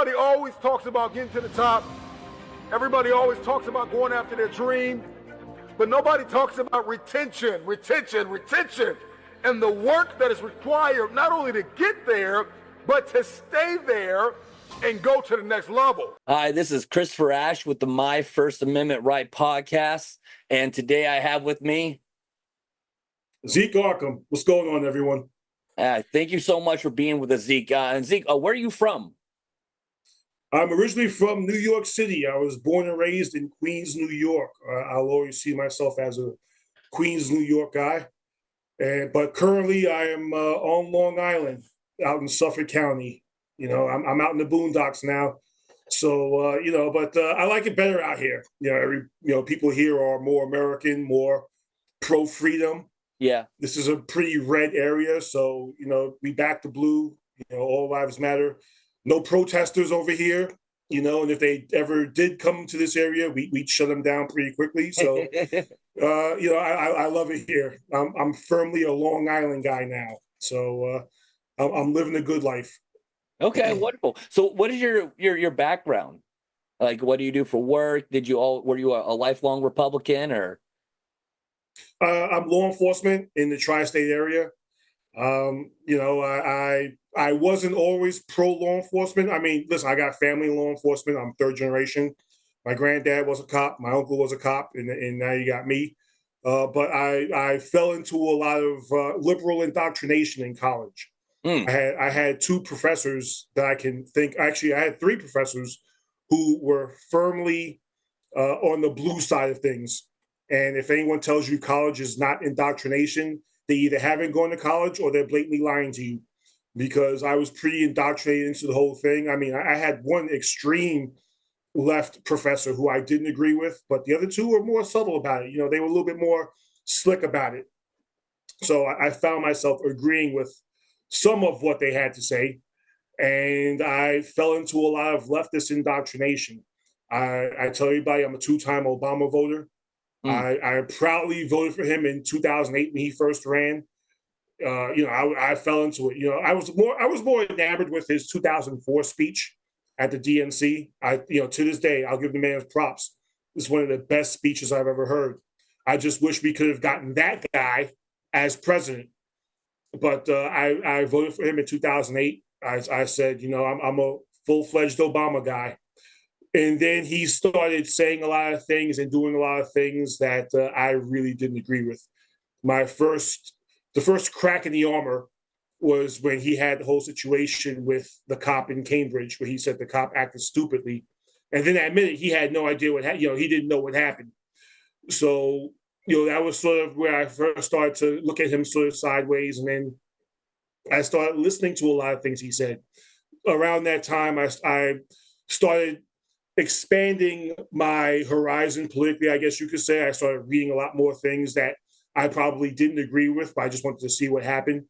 Everybody always talks about getting to the top. Everybody always talks about going after their dream. But nobody talks about retention, and the work that is required not only to get there, but to stay there and go to the next level. Hi, this is Christopher Ash with the My First Amendment Right podcast. And today I have with me Zeek Arkham. What's going on, everyone? Thank you so much for being with us, Zeek. And Zeek, where are you from? I'm originally from New York City. I was born and raised in Queens, New York. I'll always see myself as a Queens, New York guy. But currently I am on Long Island, out in Suffolk County. You know, I'm out in the boondocks now. So, but I like it better out here. People here are more American, more pro-freedom. Yeah. This is a pretty red area. So, we back the blue, all lives matter. No protesters over here, and if they ever did come to this area, we'd shut them down pretty quickly. So, I love it here. I'm firmly a Long Island guy now. So I'm living a good life. Okay, wonderful. So what is your background? Like, what do you do for work? Were you a lifelong Republican or? I'm law enforcement in the tri-state area. I wasn't always pro law enforcement. I mean, listen, I got family in law enforcement. I'm third generation. My granddad was a cop. My uncle was a cop, and now you got me. But I fell into a lot of liberal indoctrination in college. I had two professors that I can think. Actually, I had three professors who were firmly on the blue side of things. And if anyone tells you college is not indoctrination, they either haven't gone to college or they're blatantly lying to you, because I was pretty indoctrinated into the whole thing. I mean, I had one extreme left professor who I didn't agree with, but the other two were more subtle about it. They were a little bit more slick about it. So I found myself agreeing with some of what they had to say, and I fell into a lot of leftist indoctrination. I tell everybody I'm a two-time Obama voter. I proudly voted for him in 2008 when he first ran. I fell into it. I was more enamored with his 2004 speech at the DNC. To this day, I'll give the man his props. It's one of the best speeches I've ever heard. I just wish we could have gotten that guy as president. But I voted for him in 2008. I said, I'm a full-fledged Obama guy. And then he started saying a lot of things and doing a lot of things that I really didn't agree with. The first crack in the armor was when he had the whole situation with the cop in Cambridge, where he said the cop acted stupidly. And then admitted he had no idea he didn't know what happened. So, that was sort of where I first started to look at him sort of sideways. And then I started listening to a lot of things he said. Around that time, I started expanding my horizon politically, I guess you could say. I started reading a lot more things that I probably didn't agree with, but I just wanted to see what happened.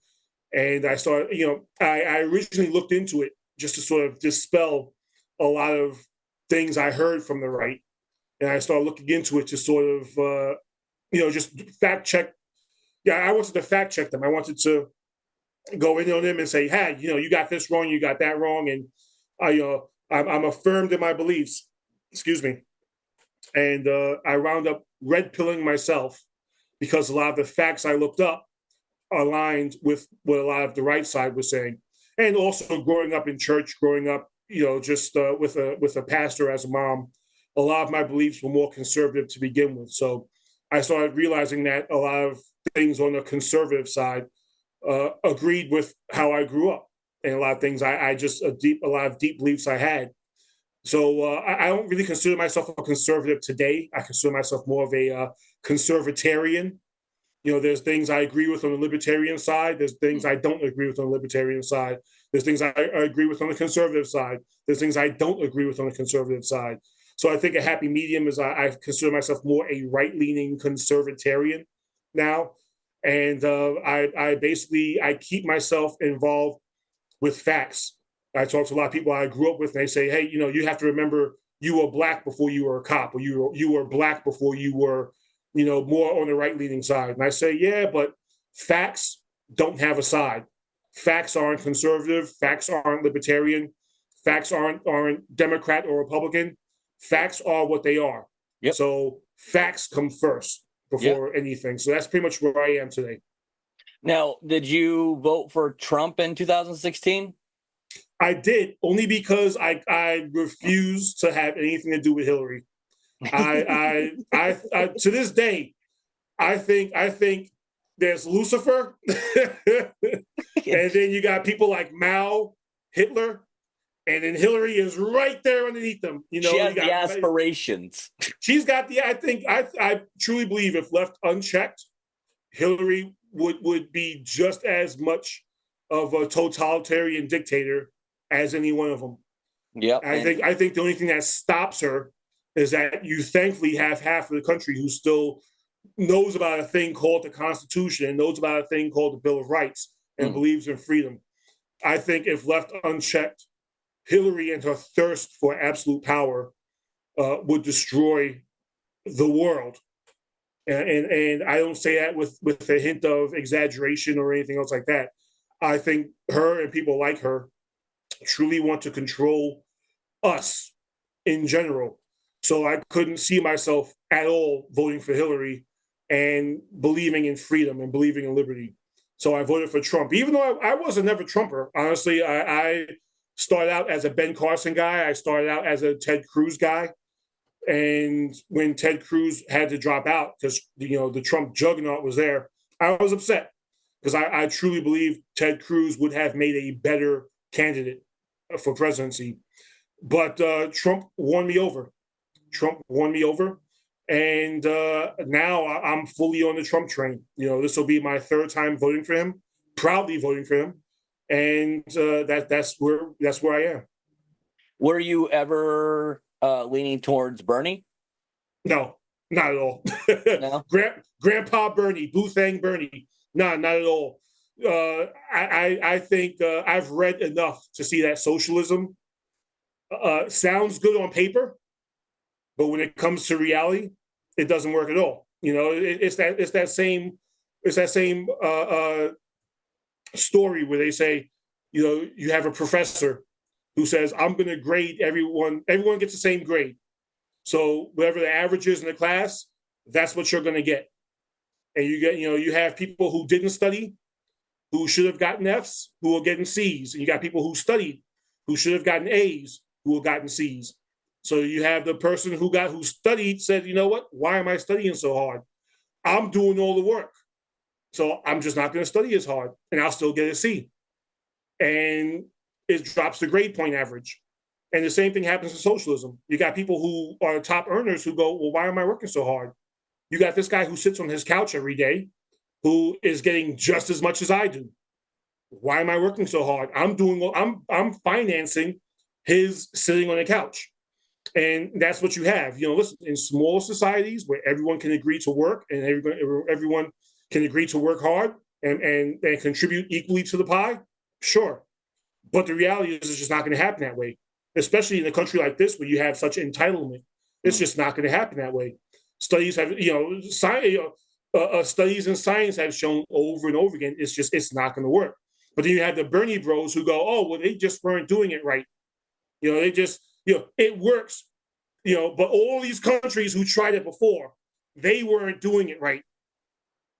And I started, I originally looked into it just to sort of dispel a lot of things I heard from the right. And I started looking into it to sort of, just fact check. Yeah, I wanted to fact check them. I wanted to go in on them and say, hey, you got this wrong, you got that wrong. And I'm affirmed in my beliefs, excuse me. And I wound up red pilling myself because a lot of the facts I looked up aligned with what a lot of the right side was saying. And also growing up in church, with a pastor as a mom, a lot of my beliefs were more conservative to begin with. So I started realizing that a lot of things on the conservative side agreed with how I grew up. And a lot of things a lot of deep beliefs I had. So I don't really consider myself a conservative today. I consider myself more of a conservatarian. There's things I agree with on the libertarian side. There's things I don't agree with on the libertarian side. There's things I agree with on the conservative side. There's things I don't agree with on the conservative side. So I think a happy medium is I consider myself more a right-leaning conservatarian now. And I keep myself involved with facts. I talk to a lot of people I grew up with, and they say, hey, you have to remember you were black before you were a cop, or you were black before you were, more on the right-leaning side. And I say, yeah, but facts don't have a side. Facts aren't conservative. Facts aren't libertarian. Facts aren't Democrat or Republican. Facts are what they are. Yep. So facts come first before anything. So that's pretty much where I am today. Now, did you vote for Trump in 2016? I did, only because I refuse to have anything to do with Hillary. I to this day, I think there's Lucifer, and then you got people like Mao, Hitler, and then Hillary is right there underneath them. You know, She has you got, the aspirations. she's got the. I truly believe if left unchecked, Hillary would be just as much of a totalitarian dictator as any one of them. Yeah, I think the only thing that stops her is that you thankfully have half of the country who still knows about a thing called the Constitution and knows about a thing called the Bill of Rights and believes in freedom. I think if left unchecked, Hillary and her thirst for absolute power would destroy the world. And I don't say that with a hint of exaggeration or anything else like that. I think her and people like her truly want to control us in general. So I couldn't see myself at all voting for Hillary and believing in freedom and believing in liberty. So I voted for Trump, even though I was a never Trumper. Honestly, I started out as a Ben Carson guy. I started out as a Ted Cruz guy. And when Ted Cruz had to drop out because the Trump juggernaut was there, I was upset because I truly believe Ted Cruz would have made a better candidate for presidency. But Trump won me over. And now I'm fully on the Trump train. This will be my third time voting for him, proudly voting for him, and that's where I am. Were you ever leaning towards Bernie? No, not at all. No? Grandpa Bernie, Boothang Bernie. No, not at all. I think I've read enough to see that socialism sounds good on paper, but when it comes to reality, it doesn't work at all. It's that same story where they say, you have a professor who says, I'm going to grade everyone. Everyone gets the same grade. So whatever the average is in the class, that's what you're going to get. And you have people who didn't study, who should have gotten Fs, who are getting Cs. And you got people who studied, who should have gotten As, who have gotten Cs. So you have the person who studied said, you know what? Why am I studying so hard? I'm doing all the work. So I'm just not going to study as hard and I'll still get a C. And it drops the grade point average. And the same thing happens in socialism. You got people who are top earners who go, well, why am I working so hard? You got this guy who sits on his couch every day who is getting just as much as I do. Why am I working so hard? I'm financing his sitting on the couch. And that's what you have. Listen, in smaller societies where everyone can agree to work and everyone can agree to work hard and contribute equally to the pie, sure. But the reality is it's just not going to happen that way, especially in a country like this where you have such entitlement. It's just not going to happen that way. Studies have, studies in science have shown over and over again, it's not going to work. But then you have the Bernie bros who go, oh, well, they just weren't doing it right. It works, but all these countries who tried it before, they weren't doing it right.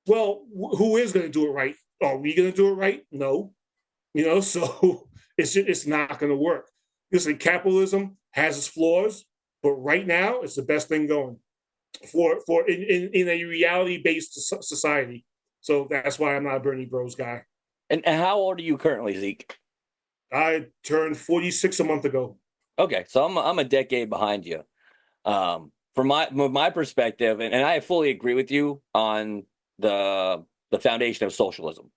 Well, who is going to do it right? Are we going to do it right? No. So it's not going to work. Listen, capitalism has its flaws, but right now it's the best thing going for in a reality-based society. So that's why I'm not a Bernie Bros guy. And how old are you currently, Zeke? I turned 46 a month ago. Okay, so I'm a decade behind you. From my perspective, and I fully agree with you on the foundation of socialism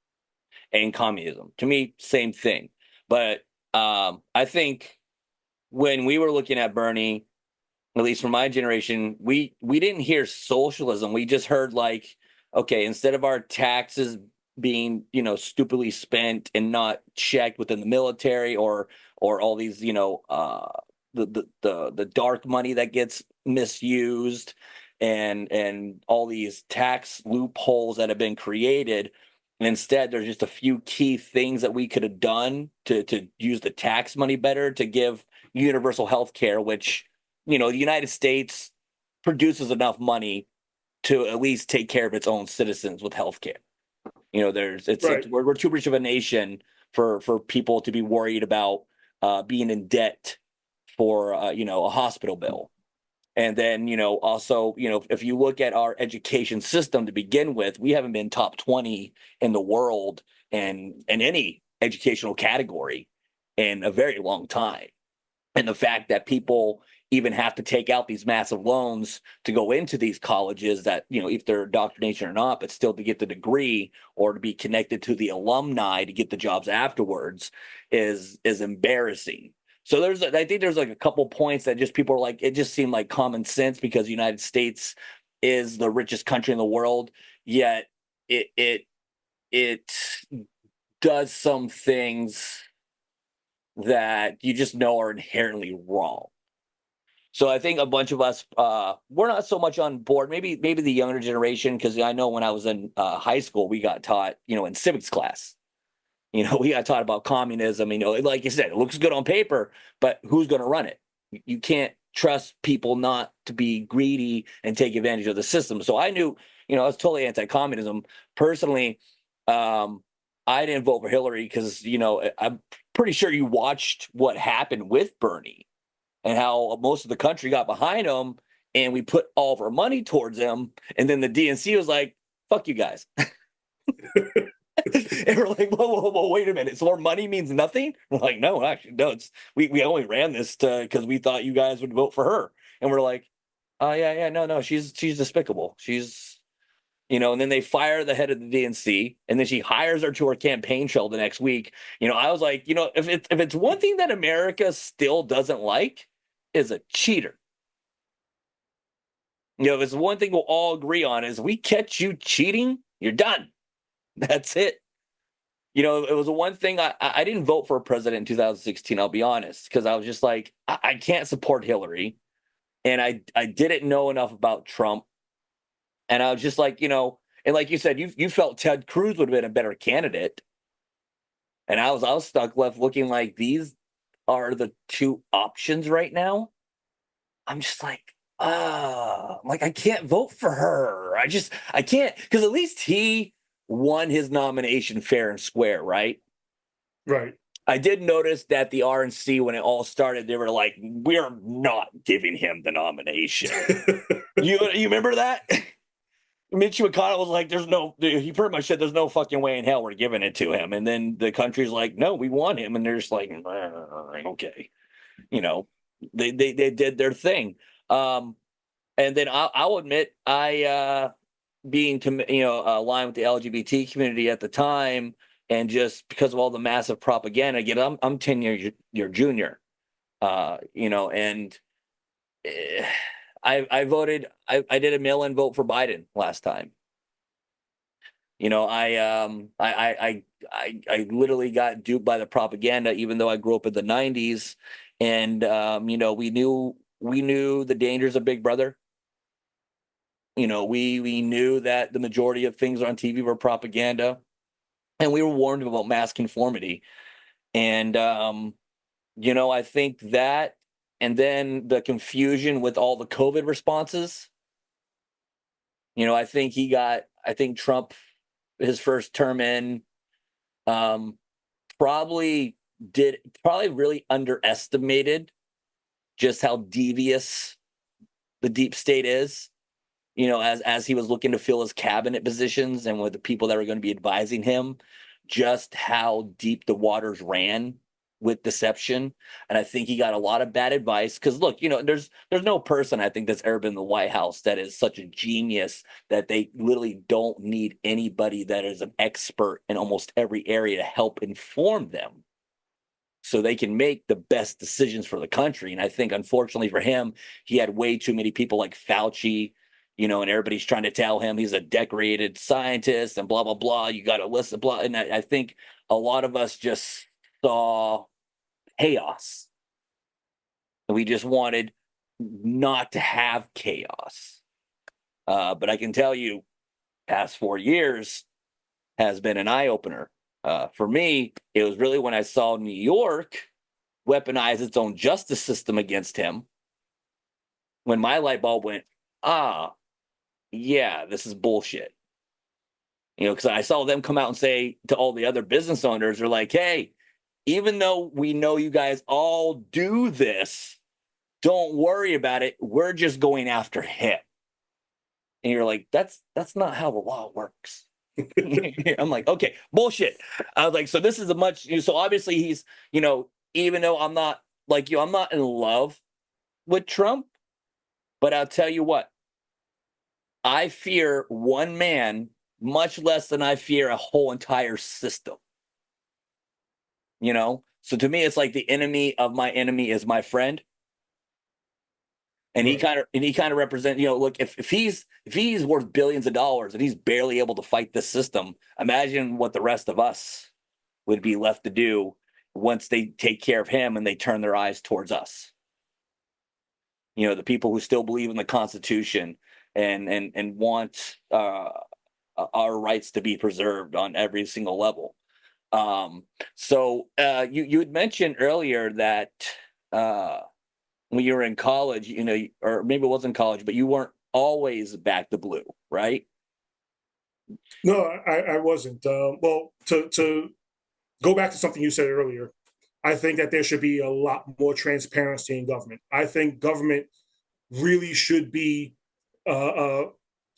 and communism. To me, same thing. But I think when we were looking at Bernie, at least from my generation, we didn't hear socialism. We just heard okay, instead of our taxes being stupidly spent and not checked within the military or all these the dark money that gets misused and all these tax loopholes that have been created, And instead, there's just a few key things that we could have done to use the tax money better to give universal health care, which, the United States produces enough money to at least take care of its own citizens with health care. Right. We're too rich of a nation for people to be worried about being in debt for a hospital bill. And then, also, if you look at our education system to begin with, we haven't been top 20 in the world and in any educational category in a very long time. And the fact that people even have to take out these massive loans to go into these colleges that, if they're indoctrination or not, but still to get the degree or to be connected to the alumni to get the jobs afterwards is embarrassing. So I think there's like a couple points that just people are like, it just seemed like common sense because the United States is the richest country in the world, yet it does some things that you just know are inherently wrong. So I think a bunch of us, we're not so much on board. Maybe the younger generation, because I know when I was in high school, we got taught, in civics class. We got taught about communism. Like you said, it looks good on paper, but who's going to run it? You can't trust people not to be greedy and take advantage of the system. So I knew, I was totally anti-communism. Personally, I didn't vote for Hillary because, I'm pretty sure you watched what happened with Bernie and how most of the country got behind him, and we put all of our money towards him. And then the DNC was like, fuck you guys. And we're like, whoa, wait a minute. So our money means nothing? We're like, no, actually, no. We only ran this because we thought you guys would vote for her. And we're like, oh, yeah, no, she's despicable. She's, and then they fire the head of the DNC, and then she hires her to her campaign trail the next week. I was like, if it's one thing that America still doesn't like, is a cheater. If it's one thing we'll all agree on is we catch you cheating, you're done. That's it. It was the one thing I didn't vote for a president in 2016, I'll be honest, because I was just like, I can't support Hillary. And I didn't know enough about Trump. And I was just like, and like you said, you felt Ted Cruz would have been a better candidate. And I was stuck left looking like these are the two options right now. I'm just like, I can't vote for her. I can't, because at least he won his nomination fair and square, right? Right. I did notice that the RNC, when it all started, they were like, we're not giving him the nomination. You remember that? Mitch McConnell was like, he pretty much said there's no fucking way in hell we're giving it to him. And then the country's like, no, we want him. And they're just like, okay. They did their thing. And then I'll admit, being aligned with the LGBT community at the time, and just because of all the massive propaganda, again, I'm 10 years your junior, and I voted. I did a mail-in vote for Biden last time. I literally got duped by the propaganda, even though I grew up in the 90s, and we knew the dangers of Big Brother. We knew that the majority of things on TV were propaganda, and we were warned about mass conformity. And, I think that, and then the confusion with all the COVID responses, I think Trump, his first term in, probably really underestimated just how devious the deep state is. As he was looking to fill his cabinet positions and with the people that were going to be advising him, just how deep the waters ran with deception. And I think he got a lot of bad advice because, look, there's no person I think that's ever been in the White House that is such a genius that they literally don't need anybody that is an expert in almost every area to help inform them so they can make the best decisions for the country. And I think, unfortunately for him, he had way too many people like Fauci, and everybody's trying to tell him he's a decorated scientist and blah, blah, blah. You got to listen, blah. And I think a lot of us just saw chaos. And we just wanted not to have chaos. But I can tell you, past 4 years, has been an eye opener. For me, it was really when I saw New York weaponize its own justice system against him, when my light bulb went, yeah, this is bullshit. Because I saw them come out and say to all the other business owners, they're like, hey, even though we know you guys all do this, don't worry about it. We're just going after him. And you're like, that's not how the law works. I'm like, okay, bullshit. I was like, so this is so obviously he's, even though I'm not like you, I'm not in love with Trump, but I'll tell you what, I fear one man much less than I fear a whole entire system. So to me, it's like the enemy of my enemy is my friend. And he kind of represents, look, if he's worth billions of dollars and he's barely able to fight this system, imagine what the rest of us would be left to do once they take care of him and they turn their eyes towards us. The people who still believe in the Constitution and want our rights to be preserved on every single level. So you had mentioned earlier that when you were in college, or maybe it wasn't college, but you weren't always back to blue, right? No, I wasn't. Well, to go back to something you said earlier, I think that there should be a lot more transparency in government. I think government really should be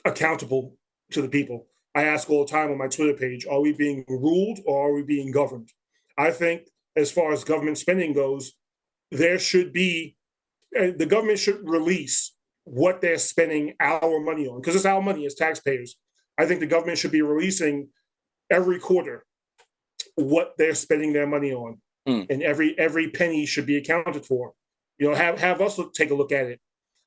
accountable to the people. I ask all the time on my Twitter page, are we being ruled or are we being governed? I think as far as government spending goes, there should be, the government should release what they're spending our money on, because it's our money as taxpayers. I think the government should be releasing every quarter what they're spending their money on, and every penny should be accounted for. Have us take a look at it.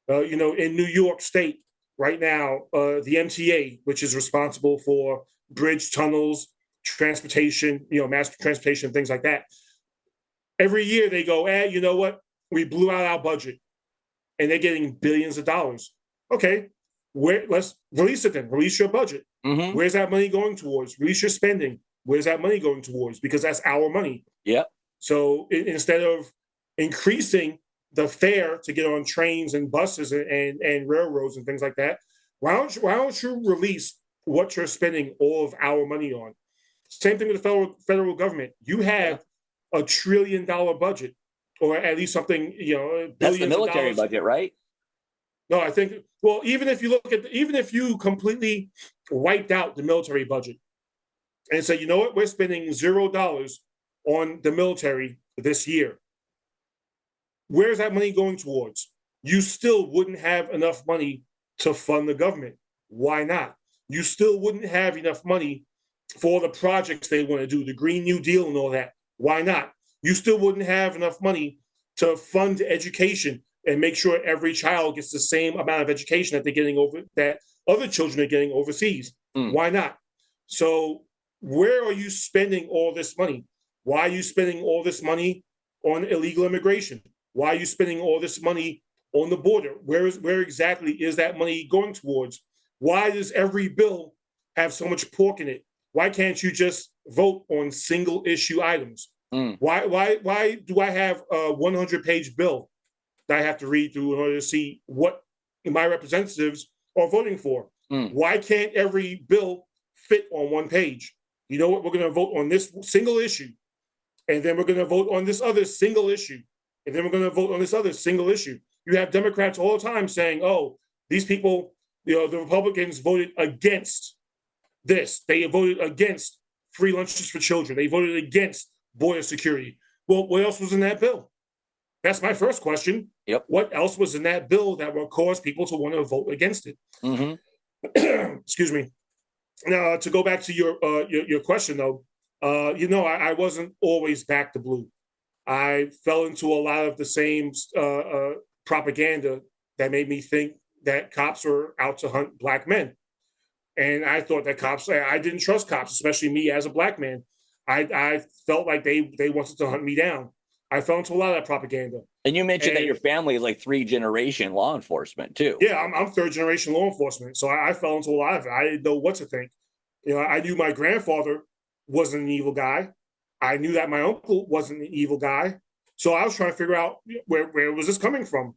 In New York State right now, the MTA, which is responsible for bridge, tunnels, transportation, mass transportation, things like that. Every year they go, you know what? We blew out our budget, and they're getting billions of dollars. Okay, let's release it then. Release your budget. Mm-hmm. Where's that money going towards? Release your spending. Where's that money going towards? Because that's our money. Yeah. So instead of increasing the fare to get on trains and buses and railroads and things like that, why don't you release what you're spending all of our money on? Same thing with the federal government. You have $1 trillion budget, or at least something, that's the military budget, right? No, I think, well, even if you completely wiped out the military budget and said, you know what, we're spending $0 on the military this year, where's that money going towards? You still wouldn't have enough money to fund the government. Why not? You still wouldn't have enough money for the projects they want to do, the Green New Deal and all that. Why not? You still wouldn't have enough money to fund education and make sure every child gets the same amount of education that other children are getting overseas. Why not? So where are you spending all this money? Why are you spending all this money on illegal immigration? Why are you spending all this money on the border? Where exactly is that money going towards? Why does every bill have so much pork in it? Why can't you just vote on single issue items? Why do I have a 100-page bill that I have to read through in order to see what my representatives are voting for? Why can't every bill fit on one page? You know what? We're going to vote on this single issue, and then we're going to vote on this other single issue, and then we're going to vote on this other single issue. You have Democrats all the time saying, oh, these people, the Republicans voted against this. They voted against free lunches for children. They voted against border security. Well, what else was in that bill? That's my first question. Yep. What else was in that bill that will cause people to want to vote against it? Excuse me. Now, to go back to your question, though, I wasn't always back to blue. I fell into a lot of the same propaganda that made me think that cops were out to hunt black men. And I thought that I didn't trust cops, especially me as a black man. I felt like they wanted to hunt me down. I fell into a lot of that propaganda. And you mentioned that your family is like 3-generation law enforcement too. Yeah, I'm 3rd-generation law enforcement. So I fell into a lot of it. I didn't know what to think. You know, I knew my grandfather wasn't an evil guy. I knew that my uncle wasn't an evil guy. So I was trying to figure out where was this coming from.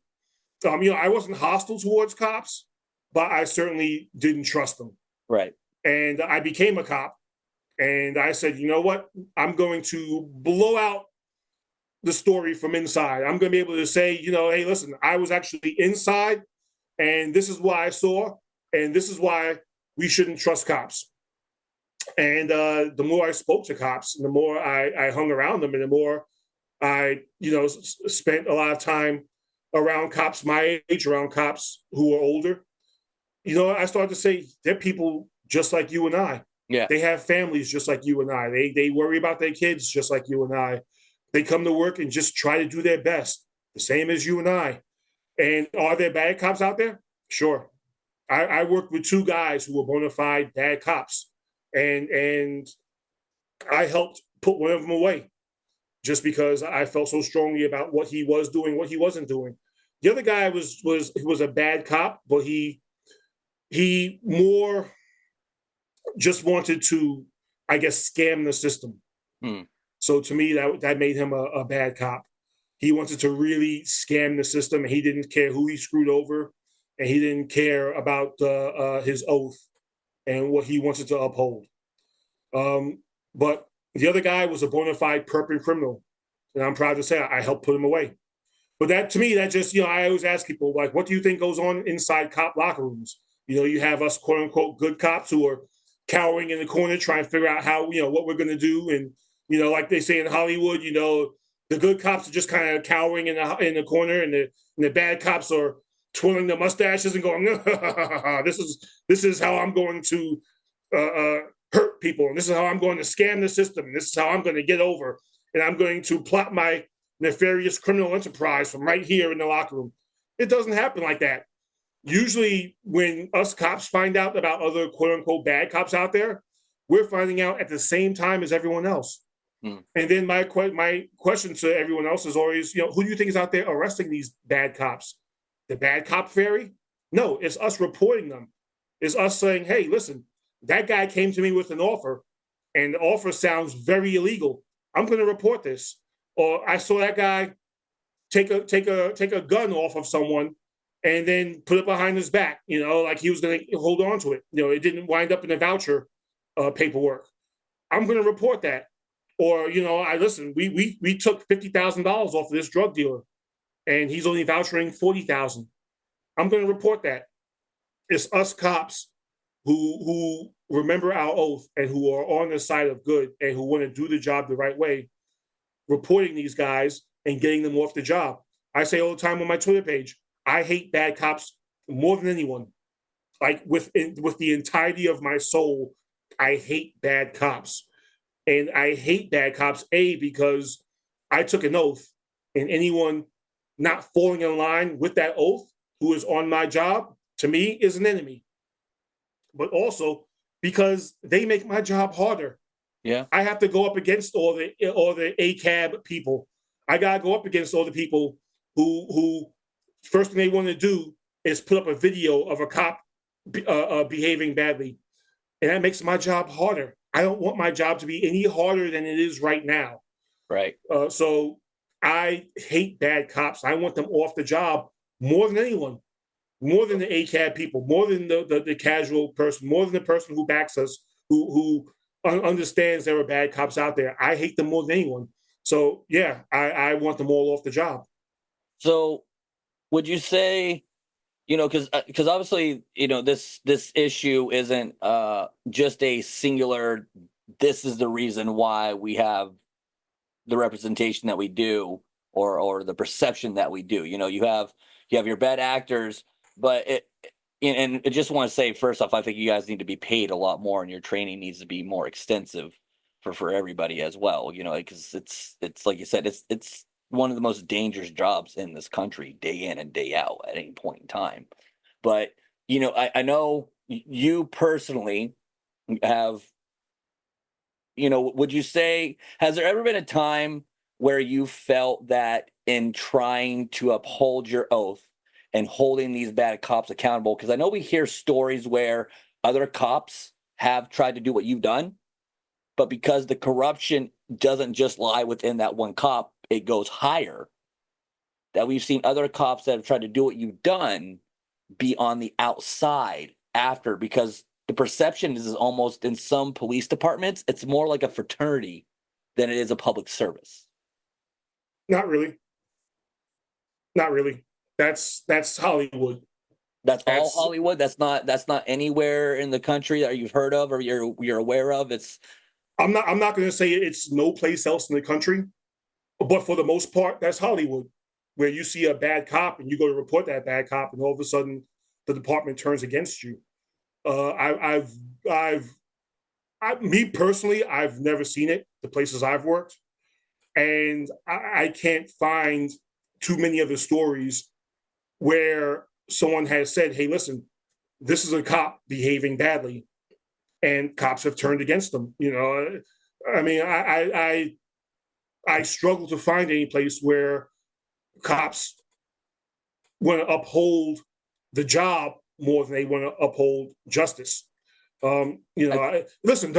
You know, I wasn't hostile towards cops, but I certainly didn't trust them. Right. And I became a cop. And I said, you know what? I'm going to blow out the story from inside. I'm going to be able to say, you know, hey, listen, I was actually inside, and this is what I saw, and this is why we shouldn't trust cops. And the more I spoke to cops, and the more I hung around them, and the more I, you know, spent a lot of time around cops my age, around cops who are older, you know, I started to say, they're people just like you and I. Yeah. They have families just like you and I. They worry about their kids just like you and I. They come to work and just try to do their best, the same as you and I. And are there bad cops out there? Sure. I worked with two guys who were bona fide bad cops, and I helped put one of them away just because I felt so strongly about what he was doing, what he wasn't doing. The other guy was a bad cop, but he more just wanted to, I guess, scam the system. So to me, that made him a bad cop. He wanted to really scam the system, and he didn't care who he screwed over, and he didn't care about his oath and what he wanted to uphold. But the other guy was a bona fide perp criminal, and I'm proud to say I helped put him away. But that, to me, that just, you know, I always ask people, like, what do you think goes on inside cop locker rooms? You know, you have us, quote unquote, good cops who are cowering in the corner trying to figure out how, you know, what we're going to do. And, you know, like they say in Hollywood, you know, the good cops are just kind of cowering in the corner, and the bad cops are twirling their mustaches and going, this is how I'm going to hurt people, and this is how I'm going to scam the system, and this is how I'm going to get over, and I'm going to plot my nefarious criminal enterprise from right here in the locker room. It doesn't happen like that. Usually when us cops find out about other quote unquote bad cops out there, we're finding out at the same time as everyone else. And then my question to everyone else is always, you know, who do you think is out there arresting these bad cops? The bad cop fairy? No, it's us reporting them. It's us saying, hey, listen, that guy came to me with an offer, and the offer sounds very illegal. I'm going to report this. Or I saw that guy take a gun off of someone and then put it behind his back, you know, like he was going to hold on to it. You know, it didn't wind up in the voucher paperwork. I'm going to report that. Or, you know, we took $50,000 off of this drug dealer, and he's only vouchering $40,000. I'm going to report that. It's us cops who remember our oath and who are on the side of good and who want to do the job the right way, reporting these guys and getting them off the job. I say all the time on my Twitter page, I hate bad cops more than anyone. Like with the entirety of my soul, I hate bad cops. And I hate bad cops, because I took an oath, and anyone not falling in line with that oath who is on my job, to me, is an enemy. But also because they make my job harder. Yeah. I have to go up against all the ACAB people. I got to go up against all the people who first thing they want to do is put up a video of a cop behaving badly. And that makes my job harder. I don't want my job to be any harder than it is right now. Right. So I hate bad cops. I want them off the job more than anyone, more than the ACAB people, more than the casual person, more than the person who backs us, who understands there are bad cops out there. I hate them more than anyone. So yeah, I want them all off the job. So would you say, you know, because obviously, you know, this issue isn't just a singular, this is the reason why we have the representation that we do, or the perception that we do. You know, you have your bad actors, but and I just want to say, first off, I think you guys need to be paid a lot more, and your training needs to be more extensive for everybody as well. You know, because it's like you said, it's one of the most dangerous jobs in this country, day in and day out at any point in time. But, you know, I know you personally have, you know, would you say, has there ever been a time where you felt that in trying to uphold your oath and holding these bad cops accountable? Because I know we hear stories where other cops have tried to do what you've done, but because the corruption doesn't just lie within that one cop, it goes higher. That we've seen other cops that have tried to do what you've done be on the outside after, because the perception is almost in some police departments, it's more like a fraternity than it is a public service. Not really. Not really. That's Hollywood. That's all That's Hollywood. That's not anywhere in the country that you've heard of or you're aware of. It's I'm not going to say it's no place else in the country, but for the most part, that's Hollywood, where you see a bad cop and you go to report that bad cop, and all of a sudden the department turns against you. Me personally, I've never seen it. The places I've worked, and I can't find too many of the stories where someone has said, "Hey, listen, this is a cop behaving badly," and cops have turned against them. I mean, I struggle to find any place where cops want to uphold the job more than they want to uphold justice. Listen,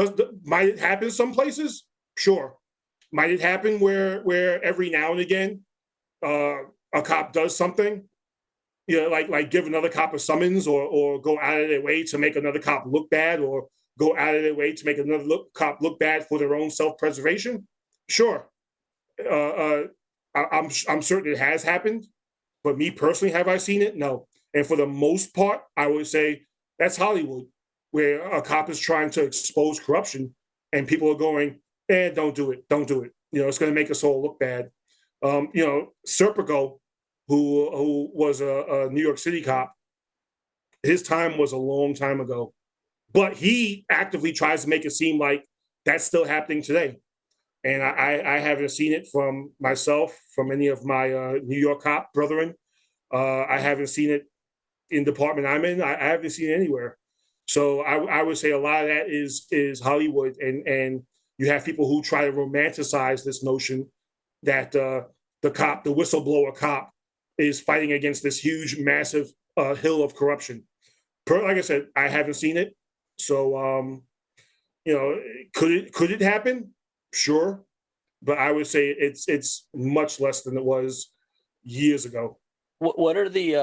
might it happen some places? Sure. Might it happen where every now and again a cop does something, like give another cop a summons, or go out of their way to make another cop look bad, or go out of their way to make another cop look bad for their own self-preservation? Sure. I'm certain it has happened, but me personally, have I seen it? No. And for the most part, I would say that's Hollywood, where a cop is trying to expose corruption, and people are going, don't do it, don't do it. It's going to make us all look bad. Serpico, who was a New York City cop, his time was a long time ago, but he actively tries to make it seem like that's still happening today. And I haven't seen it from myself, from any of my New York cop brethren. I haven't seen it in the department I'm in. I haven't seen it anywhere. So I would say a lot of that is Hollywood, and you have people who try to romanticize this notion that the whistleblower cop, is fighting against this huge, massive hill of corruption. Like I said, I haven't seen it. So, could it happen? Sure. But I would say it's much less than it was years ago. what are the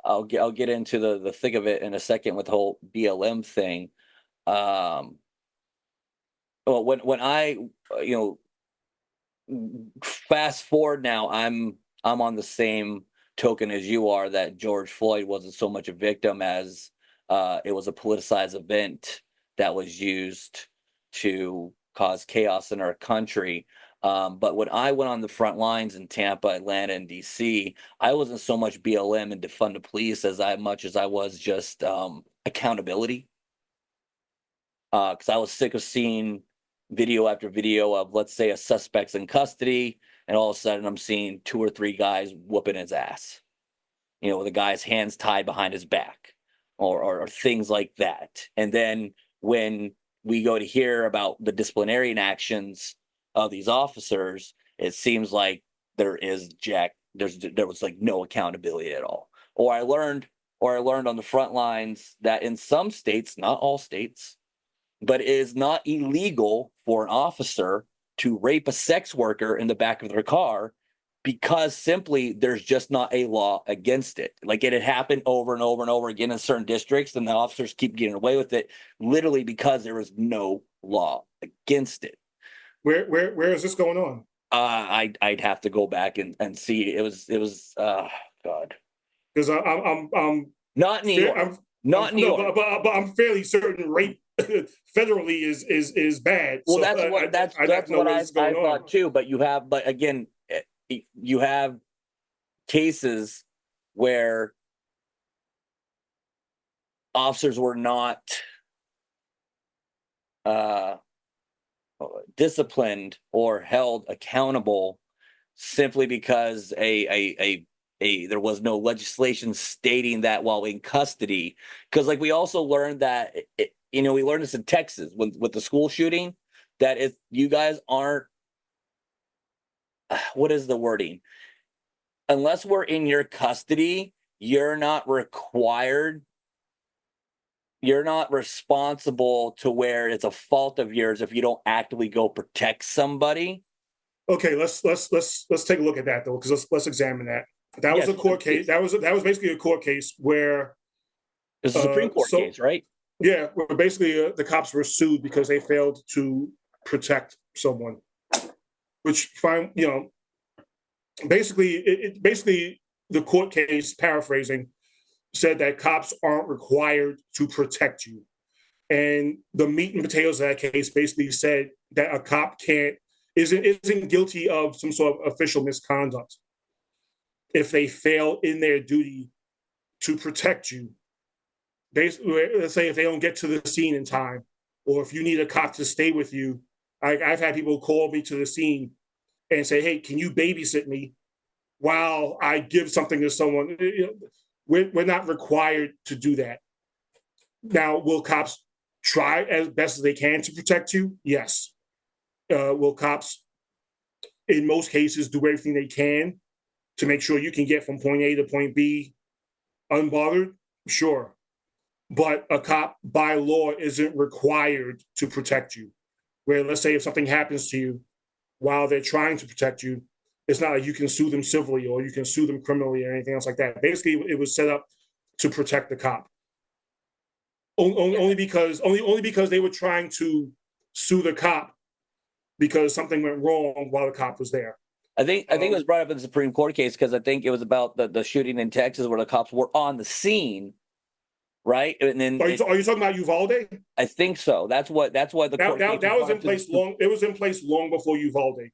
I'll get into the thick of it in a second with the whole BLM thing. Well, when I fast forward now, I'm on the same token as you are, that George Floyd wasn't so much a victim as it was a politicized event that was used to cause chaos in our country. But when I went on the front lines in Tampa, Atlanta, and DC, I wasn't so much BLM and defund the police as much as I was just accountability. Because I was sick of seeing video after video of, let's say, a suspect's in custody, and all of a sudden I'm seeing 2 or 3 guys whooping his ass, with the guy's hands tied behind his back, or things like that. And then when we go to hear about the disciplinary actions of these officers, it seems like there was like no accountability at all. Or I learned on the front lines that in some states, not all states, but it is not illegal for an officer to rape a sex worker in the back of their car, because simply there's just not a law against it. Like, it had happened over and over and over again in certain districts, and the officers keep getting away with it, literally because there was no law against it. Where is this going on? I'd have to go back and see. It was God. Because I'm not New York. Not New York. But I'm fairly certain rape federally is bad. Well, so that's what I thought too. But again, you have cases where officers were not disciplined or held accountable simply because there was no legislation stating that while in custody. Because, like, we also learned that we learned this in Texas with the school shooting, that if you guys aren't, what is the wording? Unless we're in your custody, you're not required you're not responsible to where it's a fault of yours if you don't actively go protect somebody. Okay, let's take a look at that though, because let's examine that. That was Yes, a court case. That was basically a court case where it's a Supreme Court case, right? yeah, where basically the cops were sued because they failed to protect someone. Which fine, basically the court case, paraphrasing, said that cops aren't required to protect you. And the meat and potatoes of that case basically said that a cop isn't guilty of some sort of official misconduct if they fail in their duty to protect you. Basically, let's say if they don't get to the scene in time, or if you need a cop to stay with you. I've had people call me to the scene and say, "Hey, can you babysit me while I give something to someone?" We're not required to do that. Now, will cops try as best as they can to protect you? Yes. Will cops, in most cases, do everything they can to make sure you can get from point A to point B unbothered? Sure. But a cop, by law, isn't required to protect you. Where, let's say, if something happens to you while they're trying to protect you, it's not like you can sue them civilly or you can sue them criminally or anything else like that. Basically, it was set up to protect the cop. Only because they were trying to sue the cop because something went wrong while the cop was there. I think it was brought up in the Supreme Court case because I think it was about the shooting in Texas where the cops were on the scene, right? And then are you talking about Uvalde? I think so. That's why the court that was in place long. It was in place long before Uvalde.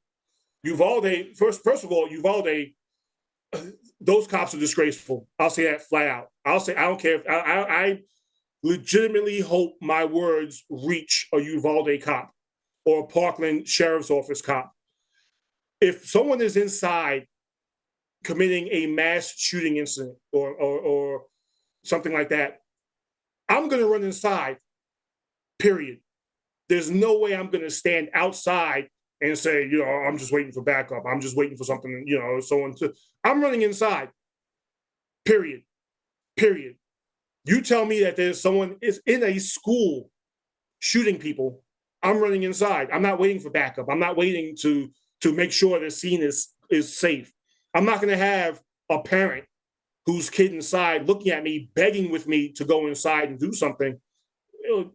Uvalde, first of all, Uvalde, those cops are disgraceful. I'll say that flat out. I'll say I don't care if I legitimately hope my words reach a Uvalde cop or a Parkland Sheriff's Office cop. If someone is inside committing a mass shooting incident or something like that, I'm going to run inside, period. There's no way I'm going to stand outside and say, I'm just waiting for backup. I'm just waiting for something, someone to. I'm running inside, period. You tell me that there's someone is in a school shooting people, I'm running inside. I'm not waiting for backup. I'm not waiting to make sure the scene is safe. I'm not going to have a parent whose kid inside looking at me, begging with me to go inside and do something.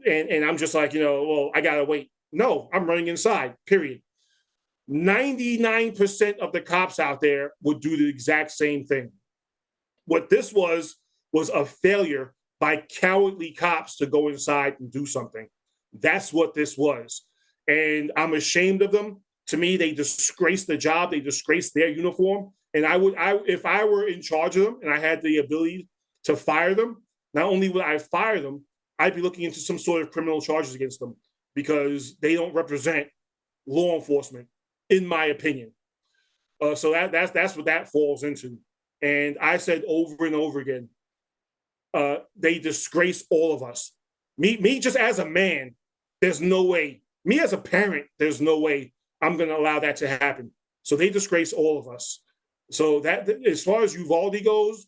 And I'm just like, well, I got to wait. No, I'm running inside, period. 99% of the cops out there would do the exact same thing. What this was a failure by cowardly cops to go inside and do something. That's what this was. And I'm ashamed of them. To me, they disgraced the job. They disgraced their uniform. And if I were in charge of them and I had the ability to fire them, not only would I fire them, I'd be looking into some sort of criminal charges against them because they don't represent law enforcement, in my opinion. So that's what that falls into. And I said over and over again, they disgrace all of us. Me just as a man, there's no way. Me as a parent, there's no way I'm going to allow that to happen. So they disgrace all of us. So that, as far as Uvalde goes,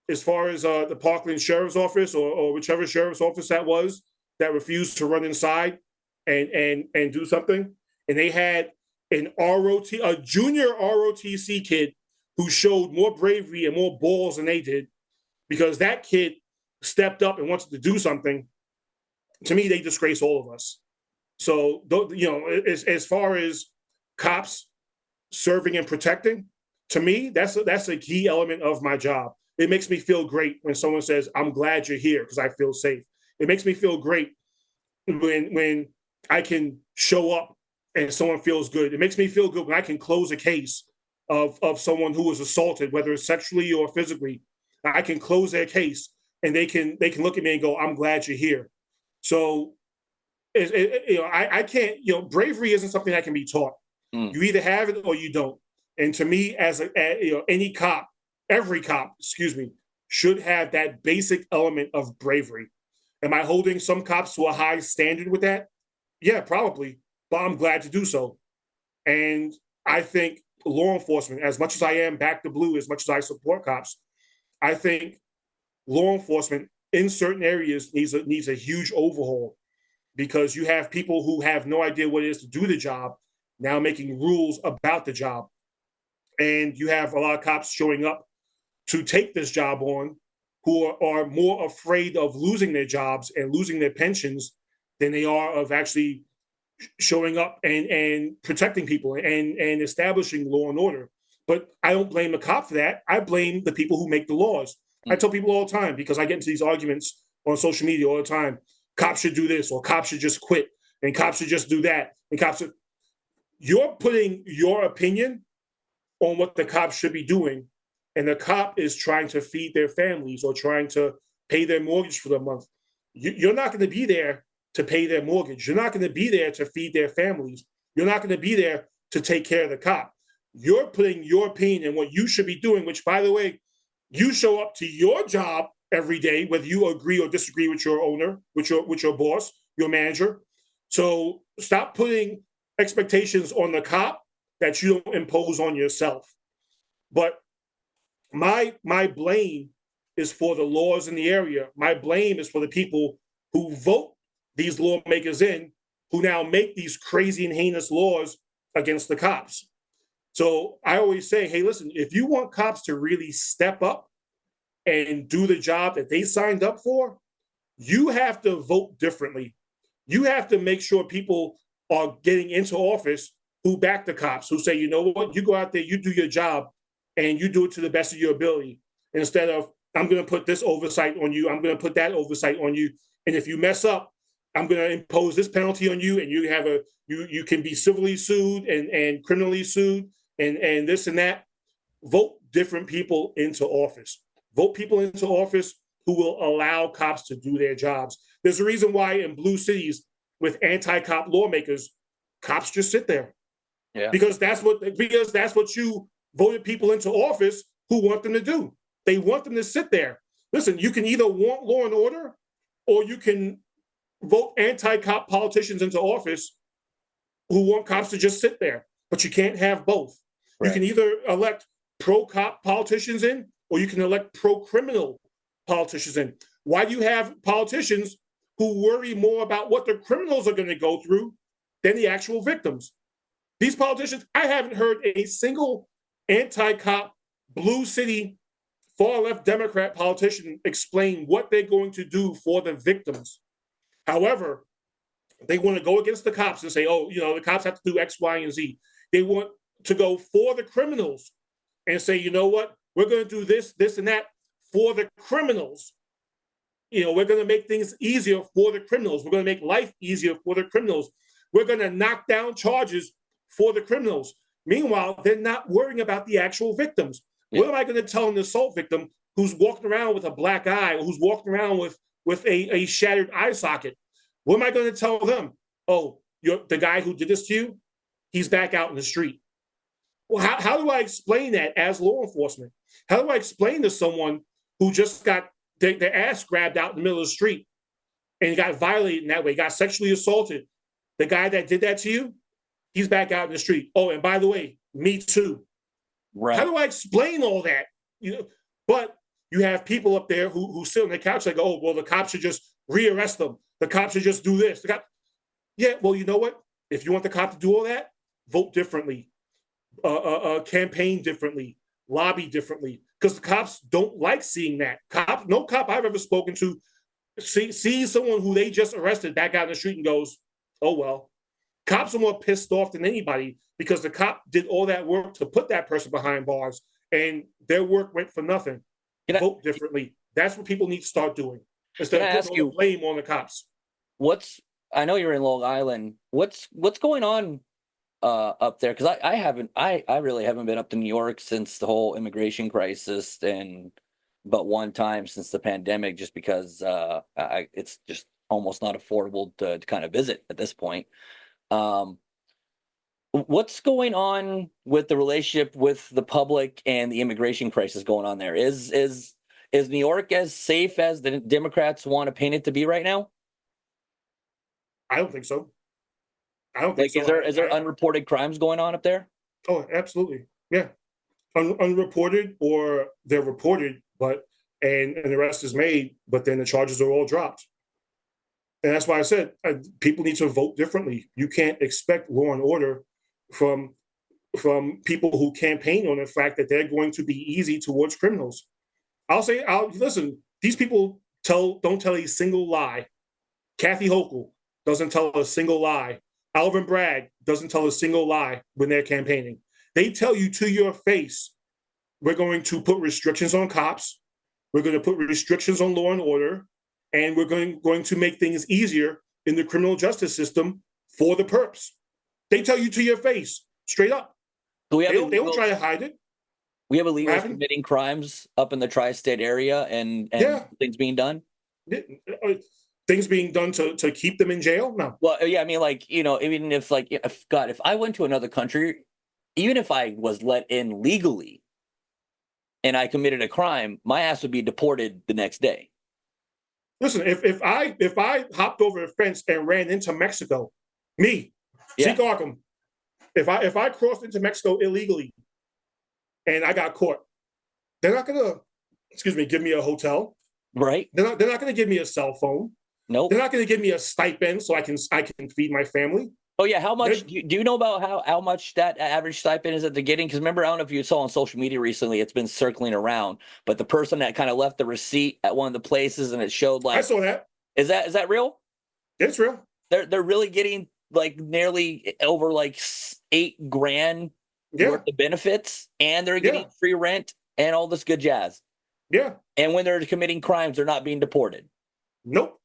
as far as the Parkland Sheriff's Office or whichever sheriff's office that was that refused to run inside and do something, and they had a junior ROTC kid who showed more bravery and more balls than they did, because that kid stepped up and wanted to do something. To me, they disgrace all of us. So, as far as cops serving and protecting, to me, that's a key element of my job. It makes me feel great when someone says, "I'm glad you're here," because I feel safe. It makes me feel great when I can show up and someone feels good. It makes me feel good when I can close a case of someone who was assaulted, whether it's sexually or physically. I can close their case and they can look at me and go, "I'm glad you're here." So, I can't. Bravery isn't something that can be taught. You either have it or you don't. And to me, as any cop, every cop, should have that basic element of bravery. Am I holding some cops to a high standard with that? Yeah, probably, but I'm glad to do so. And I think law enforcement, as much as I am back to blue, as much as I support cops, I think law enforcement in certain areas needs a huge overhaul, because you have people who have no idea what it is to do the job now making rules about the job. And you have a lot of cops showing up to take this job on who are more afraid of losing their jobs and losing their pensions than they are of actually showing up and protecting people and establishing law and order. But I don't blame the cop for that. I blame the people who make the laws. I tell people all the time, because I get into these arguments on social media all the time, cops should do this, or cops should just quit, and cops should just do that. And you're putting your opinion on what the cops should be doing, and the cop is trying to feed their families or trying to pay their mortgage for the month. You're not going to be there to pay their mortgage. You're not going to be there to feed their families. You're not going to be there to take care of the cop. You're putting your opinion and what you should be doing, which, by the way, you show up to your job every day, whether you agree or disagree with your owner, with your boss, your manager. So stop putting expectations on the cop that you don't impose on yourself. But my blame is for the laws in the area. My blame is for the people who vote these lawmakers in, who now make these crazy and heinous laws against the cops. So I always say, hey, listen, if you want cops to really step up and do the job that they signed up for, you have to vote differently. You have to make sure people are getting into office who back the cops, who say, you know what, you go out there, you do your job, and you do it to the best of your ability. Instead of, I'm going to put this oversight on you, I'm going to put that oversight on you, and if you mess up, I'm going to impose this penalty on you, and you can be civilly sued and criminally sued, and this and that. Vote different people into office. Vote people into office who will allow cops to do their jobs. There's a reason why in blue cities with anti-cop lawmakers, cops just sit there. Yeah. Because that's what you voted people into office who want them to do. They want them to sit there. Listen, you can either want law and order, or you can vote anti-cop politicians into office who want cops to just sit there. But you can't have both. Right. You can either elect pro-cop politicians in, or you can elect pro-criminal politicians in. Why do you have politicians who worry more about what the criminals are going to go through than the actual victims? These politicians, I haven't heard a single anti-cop, blue city, far-left Democrat politician explain what they're going to do for the victims. However, they want to go against the cops and say, oh, the cops have to do X, Y, and Z. They want to go for the criminals and say, you know what, we're going to do this, this, and that for the criminals. We're going to make things easier for the criminals. We're going to make life easier for the criminals. We're going to knock down charges for the criminals. Meanwhile, they're not worrying about the actual victims. Yeah. What am I going to tell an assault victim who's walking around with a black eye, or who's walking around with a shattered eye socket? What am I going to tell them? Oh, the guy who did this to you, he's back out in the street. Well, how do I explain that as law enforcement? How do I explain to someone who just got their ass grabbed out in the middle of the street and got violated in that way, got sexually assaulted? The guy that did that to you, he's back out in the street. Oh, and by the way, me too. Right. How do I explain all that? But you have people up there who sit on the couch like, oh, well, the cops should just rearrest them. The cops should just do this. Yeah, well, you know what? If you want the cop to do all that, vote differently, campaign differently, lobby differently, because the cops don't like seeing that. No cop I've ever spoken to sees someone who they just arrested back out in the street and goes, oh, well. Cops are more pissed off than anybody because the cop did all that work to put that person behind bars, and their work went for nothing. Vote differently. That's what people need to start doing instead of putting all the blame on the cops. I know you're in Long Island. What's going on up there? Because I really haven't been up to New York since the whole immigration crisis, and but one time since the pandemic, just because it's just almost not affordable to kind of visit at this point. What's going on with the relationship with the public and the immigration crisis going on there? Is New York as safe as the Democrats want to paint it to be right now? I don't think so. I don't think so. Is there unreported crimes going on up there? Oh, absolutely. Yeah. Unreported, or they're reported, but and the rest is made, but then the charges are all dropped. And that's why I said people need to vote differently. You can't expect law and order from people who campaign on the fact that they're going to be easy towards criminals. I'll listen. These people don't tell a single lie. Kathy Hochul doesn't tell a single lie. Alvin Bragg doesn't tell a single lie when they're campaigning. They tell you to your face, we're going to put restrictions on cops. We're going to put restrictions on law and order. And we're going to make things easier in the criminal justice system for the perps. They tell you to your face, straight up. So they don't try to hide it. We have illegals committing crimes up in the tri-state area and things being done? Things being done to keep them in jail? No. Well, yeah, I mean, like, even if I went to another country, even if I was let in legally and I committed a crime, my ass would be deported the next day. Listen, if I hopped over a fence and ran into Mexico, Zeek Arkham, if I crossed into Mexico illegally and I got caught, they're not gonna, give me a hotel. Right. They're not gonna give me a cell phone. Nope. They're not gonna give me a stipend so I can feed my family. Oh yeah, how much do you know about how much that average stipend is that they're getting? Because remember, I don't know if you saw on social media recently, it's been circling around, but the person that kind of left the receipt at one of the places and it showed like, I saw that. Is that real? It's real. They're really getting like nearly over like $8,000 worth of benefits, and they're getting free rent and all this good jazz. Yeah. And when they're committing crimes, they're not being deported. Nope.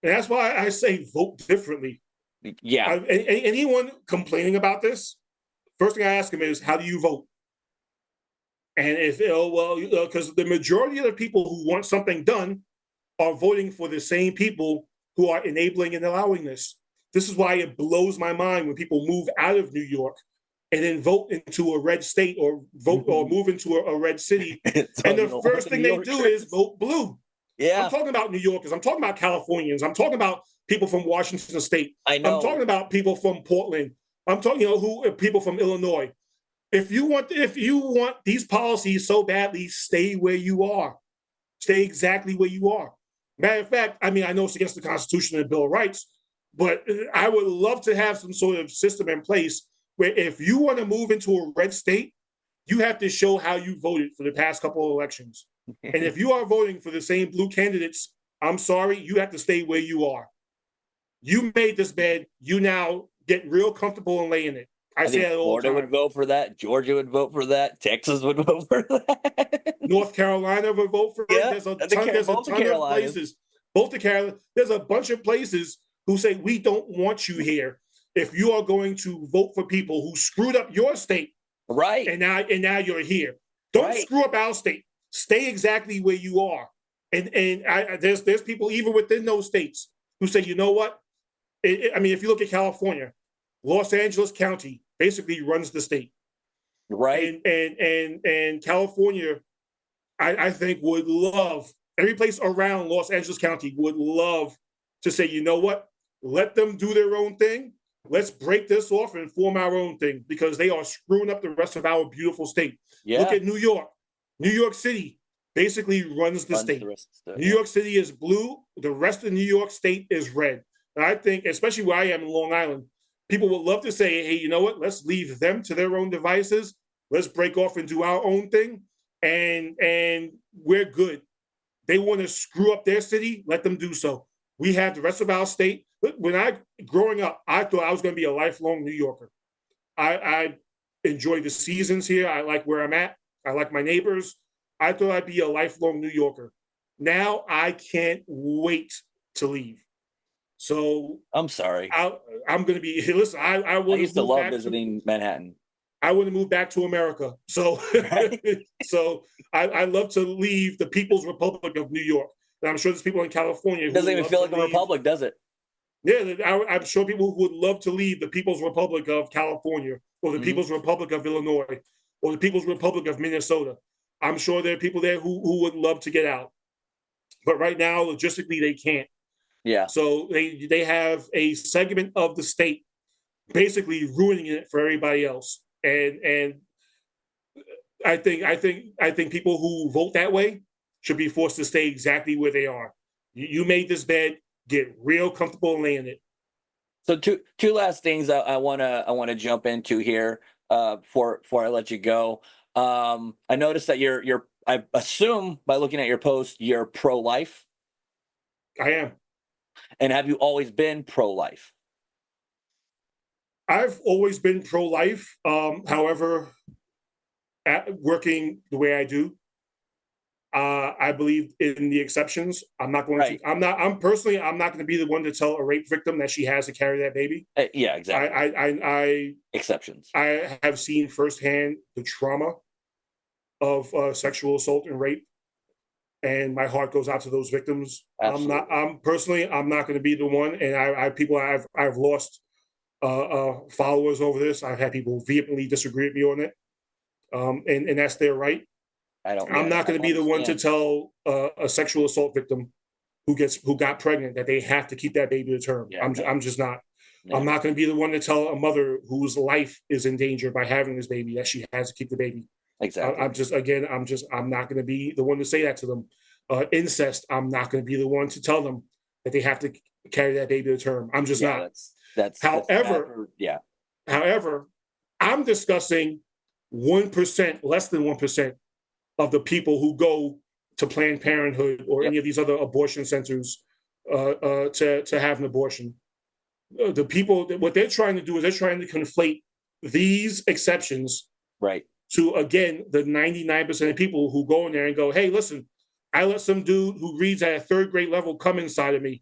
And that's why I say vote differently. Yeah. Anyone complaining about this, first thing I ask them is, how do you vote? And because the majority of the people who want something done are voting for the same people who are enabling and allowing this. This is why it blows my mind when people move out of New York and then vote into a red state or vote or move into a red city. And the first thing they do is vote blue. Yeah. I'm talking about New Yorkers. I'm talking about Californians. I'm talking about people from Washington State. I know. I'm talking about people from Portland. I'm talking, people from Illinois. If you want these policies so badly, stay where you are. Stay exactly where you are. Matter of fact, I mean, I know it's against the Constitution and Bill of Rights, but I would love to have some sort of system in place where if you want to move into a red state, you have to show how you voted for the past couple of elections. And if you are voting for the same blue candidates, I'm sorry, you have to stay where you are. You made this bed. You now get real comfortable in laying it. I say that all the time. Florida would vote for that. Georgia would vote for that. Texas would vote for that. North Carolina would vote for it. There's a ton of places. Both the Carolinas. There's a bunch of places who say, we don't want you here if you are going to vote for people who screwed up your state. Right. And now you're here. Don't screw up our state. Stay exactly where you are. And there's people even within those states who say, you know what? I mean, if you look at California, Los Angeles County basically runs the state. Right. And California, I think, would love, every place around Los Angeles County would love to say, you know what? Let them do their own thing. Let's break this off and form our own thing, because they are screwing up the rest of our beautiful state. Yeah. Look at New York. New York City basically runs the state. New York City is blue. The rest of New York State is red. And I think, especially where I am in Long Island, people would love to say, hey, you know what? Let's leave them to their own devices. Let's break off and do our own thing. And we're good. They want to screw up their city, let them do so. We have the rest of our state. When growing up, I thought I was going to be a lifelong New Yorker. I enjoy the seasons here. I like where I'm at. I like my neighbors. I thought I'd be a lifelong New Yorker. Now I can't wait to leave. So I'm sorry. I'm going to be, listen, I used to love visiting Manhattan. I want to move back to America. So, so I love to leave the People's Republic of New York. And I'm sure there's people in California. It doesn't even feel like a republic, does it? Yeah, I'm sure people who would love to leave the People's Republic of California, or the People's Republic of Illinois, or the People's Republic of Minnesota. I'm sure there are people there who would love to get out. But right now, logistically, they can't. Yeah. So they have a segment of the state basically ruining it for everybody else. And I think people who vote that way should be forced to stay exactly where they are. You made this bed, get real comfortable and lay in it. So two last things I wanna jump into here before I let you go. I noticed that you're I assume by looking at your post you're pro life, I am. and have you always been pro life? I've always been pro-life. However, working the way I do, I believe in the exceptions. I'm not going Right. to. I'm not. I'm personally. I'm not going to be the one to tell a rape victim that she has to carry that baby. Yeah, I. exactly. I. Exceptions. I have seen firsthand the trauma of sexual assault and rape, and my heart goes out to those victims. Absolutely. I'm personally. I'm not going to be the one. And people. I've lost followers over this. I've had people vehemently disagree with me on it, and that's their right. I don't. I'm Yeah, not I going to be the one to understand. tell a sexual assault victim who got pregnant that they have to keep that baby to term. Yeah, no, I'm just not. I'm no, not going to be the one to tell a mother whose life is in danger by having this baby that she has to keep the baby. exactly. I'm not going to be the one to say that to them. Incest. I'm not going to be the one to tell them that they have to carry that baby to term. I'm just Yeah, not. that's bad However, yeah. however, I'm discussing 1%, less than 1% of the people who go to Planned Parenthood or Yep. any of these other abortion centers to have an abortion. The people, what they're trying to do is they're trying to conflate these exceptions Right. to, again, the 99% of people who go in there and go, hey, listen, I let some dude who reads at a third grade level come inside of me,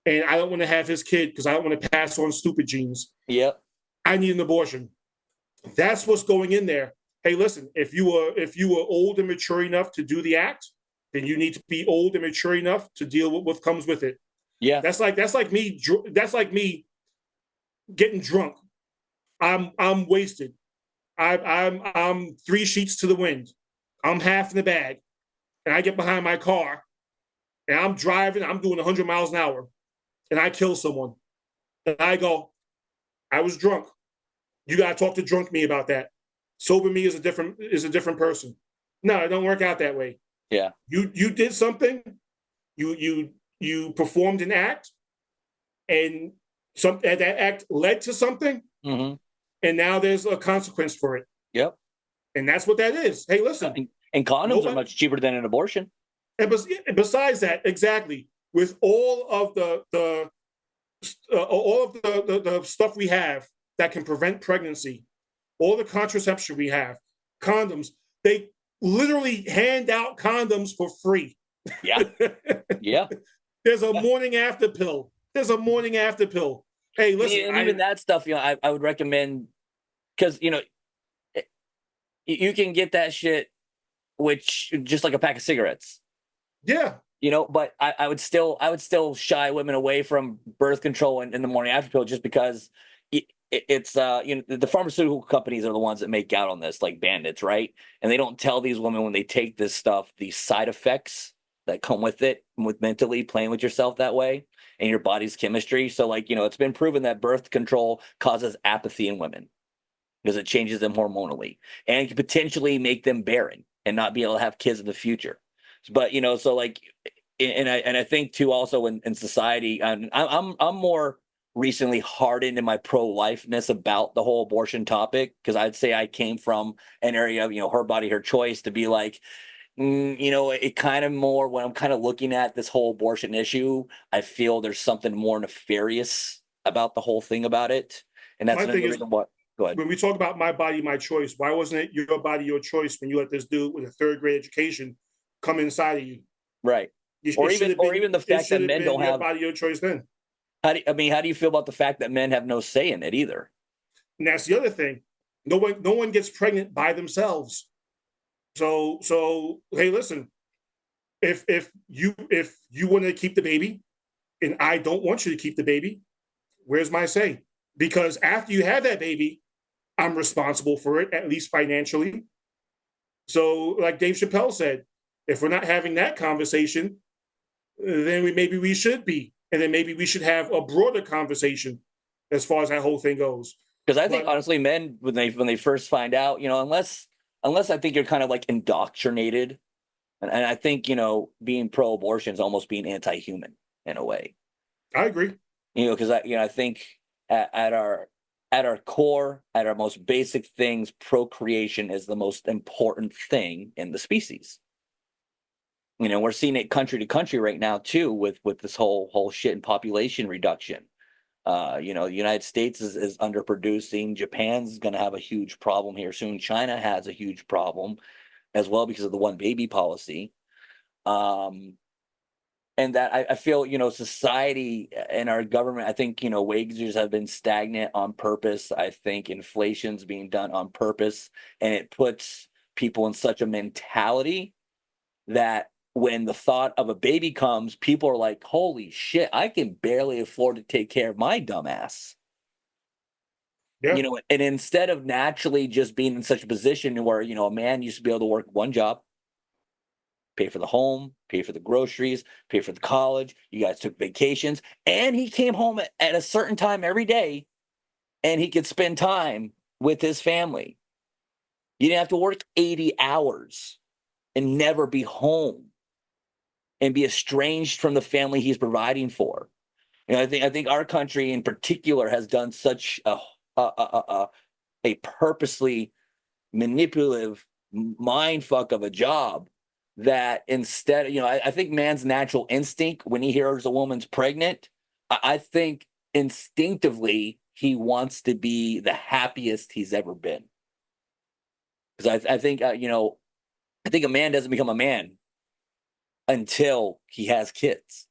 and I don't want to have his kid because I don't want to pass on stupid genes. Yep. I need an abortion. That's what's going in there. Hey, listen, if you were old and mature enough to do the act, then you need to be old and mature enough to deal with what comes with it. Yeah. That's like me getting drunk. I'm wasted. I'm three sheets to the wind. I'm half in the bag, and I get behind my car, and I'm driving. I'm doing 100 miles an hour, and I kill someone. And I go, I was drunk. You got to talk to drunk me about that. Sober me is a different person. No, it don't work out that way. Yeah. You did something. You performed an act, and that act led to something, Mm-hmm. and now there's a consequence for it, Yep. and that's what that is. Hey, listen, And condoms are much cheaper than an abortion. and besides that, exactly, with all of the stuff we have that can prevent pregnancy, all the contraception we have, condoms, they literally hand out condoms for free. Yeah. Yeah. There's a morning after pill. There's a morning after pill. Hey, listen, And even that stuff, I would recommend, because you can get that shit, which just like a pack of cigarettes. yeah, But I would still shy women away from birth control and the morning after pill, just because it's the pharmaceutical companies are the ones that make out on this like bandits, right? And they don't tell these women when they take this stuff these side effects that come with it, with mentally playing with yourself that way and your body's chemistry. So it's been proven that birth control causes apathy in women because it changes them hormonally and can potentially make them barren and not be able to have kids in the future. But so and I think too also in society, I'm more recently hardened in my pro-lifeness about the whole abortion topic, because I'd say I came from an area of her body, her choice, to be like, it kind of more when I'm kind of looking at this whole abortion issue, I feel there's something more nefarious about the whole thing about it, and that's my another thing is, reason why. Go ahead. when we talk about my body, my choice, why wasn't it your body, your choice when you let this dude with a third grade education come inside of you? Right. Or even the fact that men don't your have. body, your choice then. How do you feel about the fact that men have no say in it either? And that's the other thing. No one gets pregnant by themselves. So hey, listen, if you want to keep the baby and I don't want you to keep the baby, where's my say? Because after you have that baby, I'm responsible for it, at least financially. So like Dave Chappelle said, if we're not having that conversation, then maybe we should be. And then maybe we should have a broader conversation as far as that whole thing goes. Because I think honestly, men when they first find out, unless I think you're kind of like indoctrinated, And I think, being pro-abortion is almost being anti-human in a way. I agree. Because I think at our core, at our most basic things, procreation is the most important thing in the species. We're seeing it country to country right now too, with this whole shit in population reduction. The United States is underproducing. Japan's going to have a huge problem here soon. China has a huge problem as well because of the one baby policy. And that I feel, society and our government, I think, wages have been stagnant on purpose. I think inflation's being done on purpose, and it puts people in such a mentality that when the thought of a baby comes, people are like, holy shit, I can barely afford to take care of my dumb ass. Yeah. And instead of naturally just being in such a position where, a man used to be able to work one job, pay for the home, pay for the groceries, pay for the college. You guys took vacations, and he came home at a certain time every day, and he could spend time with his family. You didn't have to work 80 hours and never be home and be estranged from the family he's providing for. I think our country in particular has done such a purposely manipulative mind fuck of a job that instead, I think man's natural instinct when he hears a woman's pregnant, I think instinctively he wants to be the happiest he's ever been. Because I think, I think a man doesn't become a man until he has kids.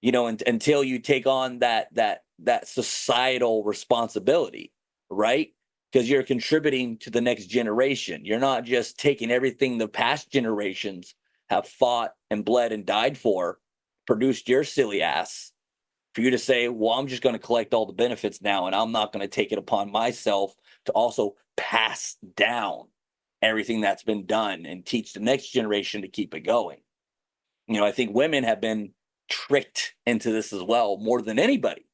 Until you take on that societal responsibility, right? Because you're contributing to the next generation. You're not just taking everything the past generations have fought and bled and died for, produced your silly ass, for you to say, well, I'm just going to collect all the benefits now, and I'm not going to take it upon myself to also pass down everything that's been done and teach the next generation to keep it going. I think women have been tricked into this as well, more than anybody,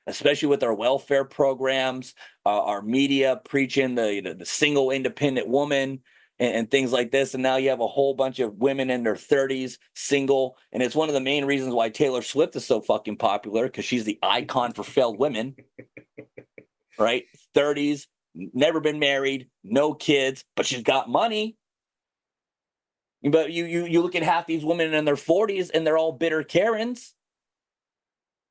especially with our welfare programs, our media preaching the single independent woman and things like this. And now you have a whole bunch of women in their 30s single. And it's one of the main reasons why Taylor Swift is so fucking popular, because she's the icon for failed women, right? 30s, never been married, no kids, but she's got money. But you look at half these women in their 40s and they're all bitter Karens.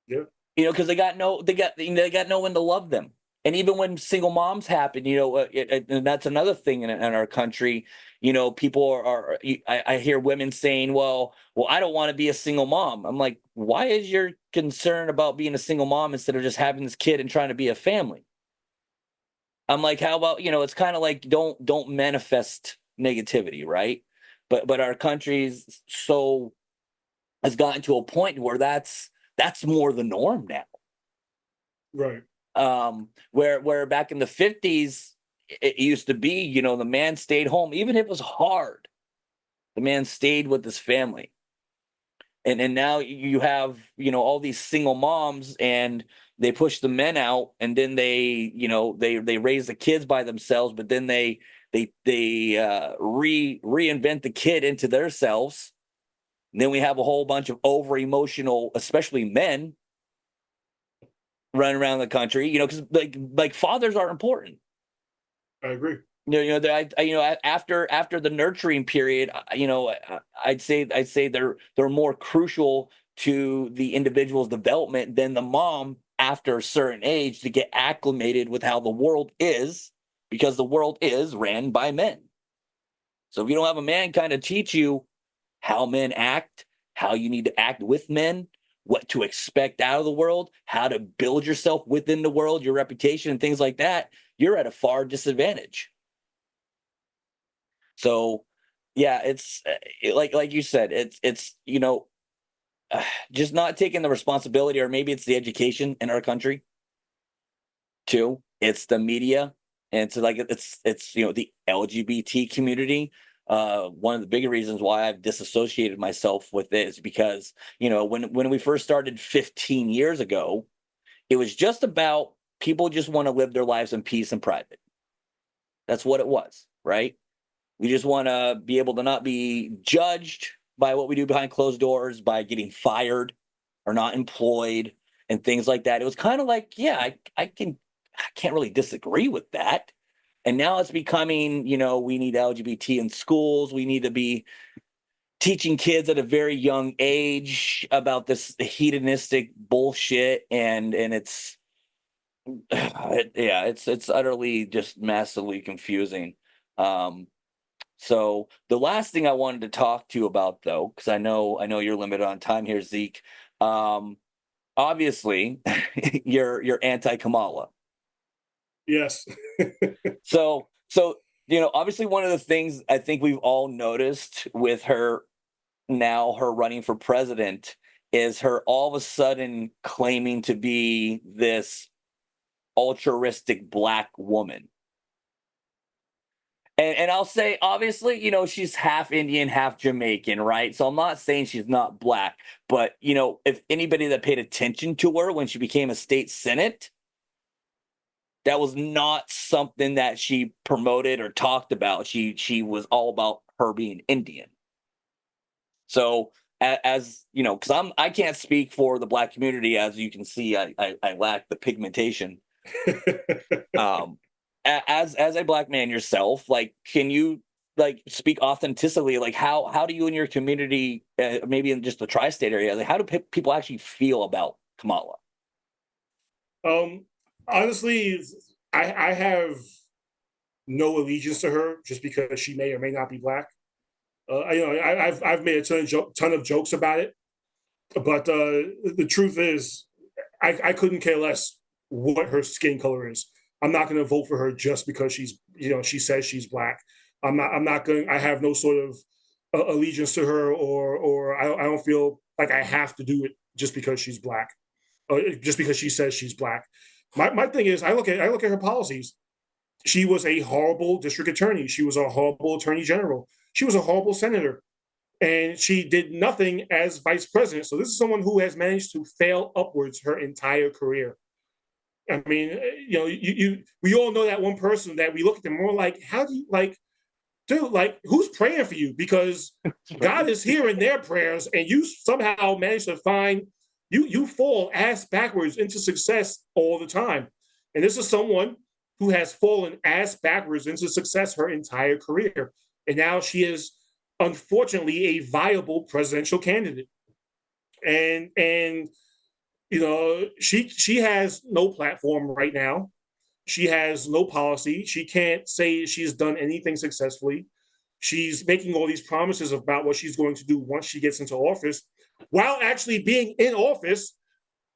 Yeah. Because they got no one to love them. And even when single moms happen, and that's another thing in our country. People I hear women saying, well, I don't want to be a single mom. I'm like, why is your concern about being a single mom instead of just having this kid and trying to be a family? I'm like, how about, it's kind of like don't manifest negativity, right? But our country's has gotten to a point where that's more the norm now. Right. Where back in the 50s, it used to be, the man stayed home, even if it was hard. The man stayed with his family. And now you have, all these single moms, and they push the men out, and then they raise the kids by themselves, but then they reinvent the kid into themselves. And then we have a whole bunch of over emotional, especially men, running around the country, because like fathers are important. I agree. After the nurturing period, I'd say they're more crucial to the individual's development than the mom after a certain age, to get acclimated with how the world is, because the world is ran by men. So if you don't have a man kind of teach you how men act, how you need to act with men, what to expect out of the world, how to build yourself within the world, your reputation and things like that, you're at a far disadvantage. So, yeah, it's like you said, it's just not taking the responsibility, or maybe it's the education in our country too. It's the media, and it's the LGBT community. One of the bigger reasons why I've disassociated myself with it is because, when we first started 15 years ago, it was just about people just want to live their lives in peace and private. That's what it was, right? We just want to be able to not be judged by what we do behind closed doors, by getting fired or not employed and things like that. It was kind of like, yeah, I can't really disagree with that. And now it's becoming, we need LGBT in schools. We need to be teaching kids at a very young age about this hedonistic bullshit, and it's it's utterly just massively confusing. So the last thing I wanted to talk to you about, though, because I know you're limited on time here, Zeke. Obviously, you're anti-Kamala. Yes. So obviously one of the things I think we've all noticed with her running for president is her all of a sudden claiming to be this altruistic Black woman. And I'll say, obviously, she's half Indian, half Jamaican, right? So I'm not saying she's not Black, but, if anybody that paid attention to her when she became a state senate, that was not something that she promoted or talked about. She was all about her being Indian. So as because I can't speak for the Black community, as you can see, I lack the pigmentation. As a Black man yourself, like, can you speak authentically? Like, how do you and your community, maybe in just the tri-state area, like, how do people actually feel about Kamala? Honestly, I have no allegiance to her just because she may or may not be Black. I've made a ton of jokes about it, but the truth is, I couldn't care less what her skin color is. I'm not going to vote for her just because she says she's Black. I'm not going. I have no sort of allegiance to her, or I don't feel like I have to do it just because she's Black, just because she says she's Black. My thing is, I look at her policies. She was a horrible district attorney. She was a horrible attorney general. She was a horrible senator, and she did nothing as vice president. So this is someone who has managed to fail upwards her entire career. I mean, we all know that one person that we look at them more like, how do you dude, who's praying for you? Because God is hearing their prayers, and you somehow manage to find you fall ass backwards into success all the time. And this is someone who has fallen ass backwards into success her entire career. And now she is unfortunately a viable presidential candidate. And she has no platform right now. She has no policy. She can't say she's done anything successfully. She's making all these promises about what she's going to do once she gets into office, while actually being in office.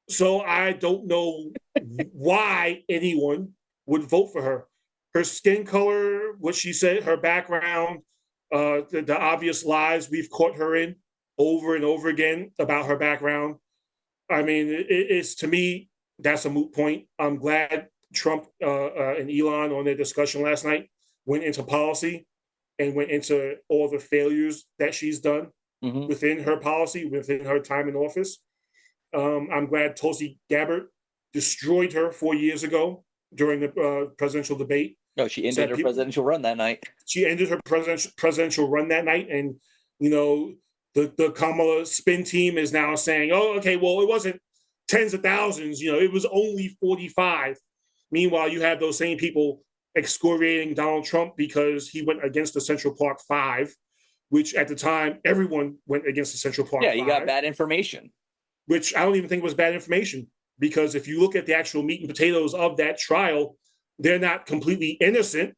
So I don't know why anyone would vote for her. Her skin color, what she said, her background, the obvious lies we've caught her in over and over again about her background. I mean, it's, to me, that's a moot point. I'm glad Trump and Elon, on their discussion last night, went into policy and went into all the failures that she's done within her policy, within her time in office. I'm glad Tulsi Gabbard destroyed her 4 years ago during the presidential debate. No, she ended her presidential run that night. She ended her presidential run that night, and the Kamala spin team is now saying, "Oh, okay, well, it wasn't tens of thousands. It was only 45." Meanwhile, you have those same people excoriating Donald Trump because he went against the Central Park Five, which at the time everyone went against the Central Park. Yeah, you got bad information. Which I don't even think was bad information, because if you look at the actual meat and potatoes of that trial, they're not completely innocent.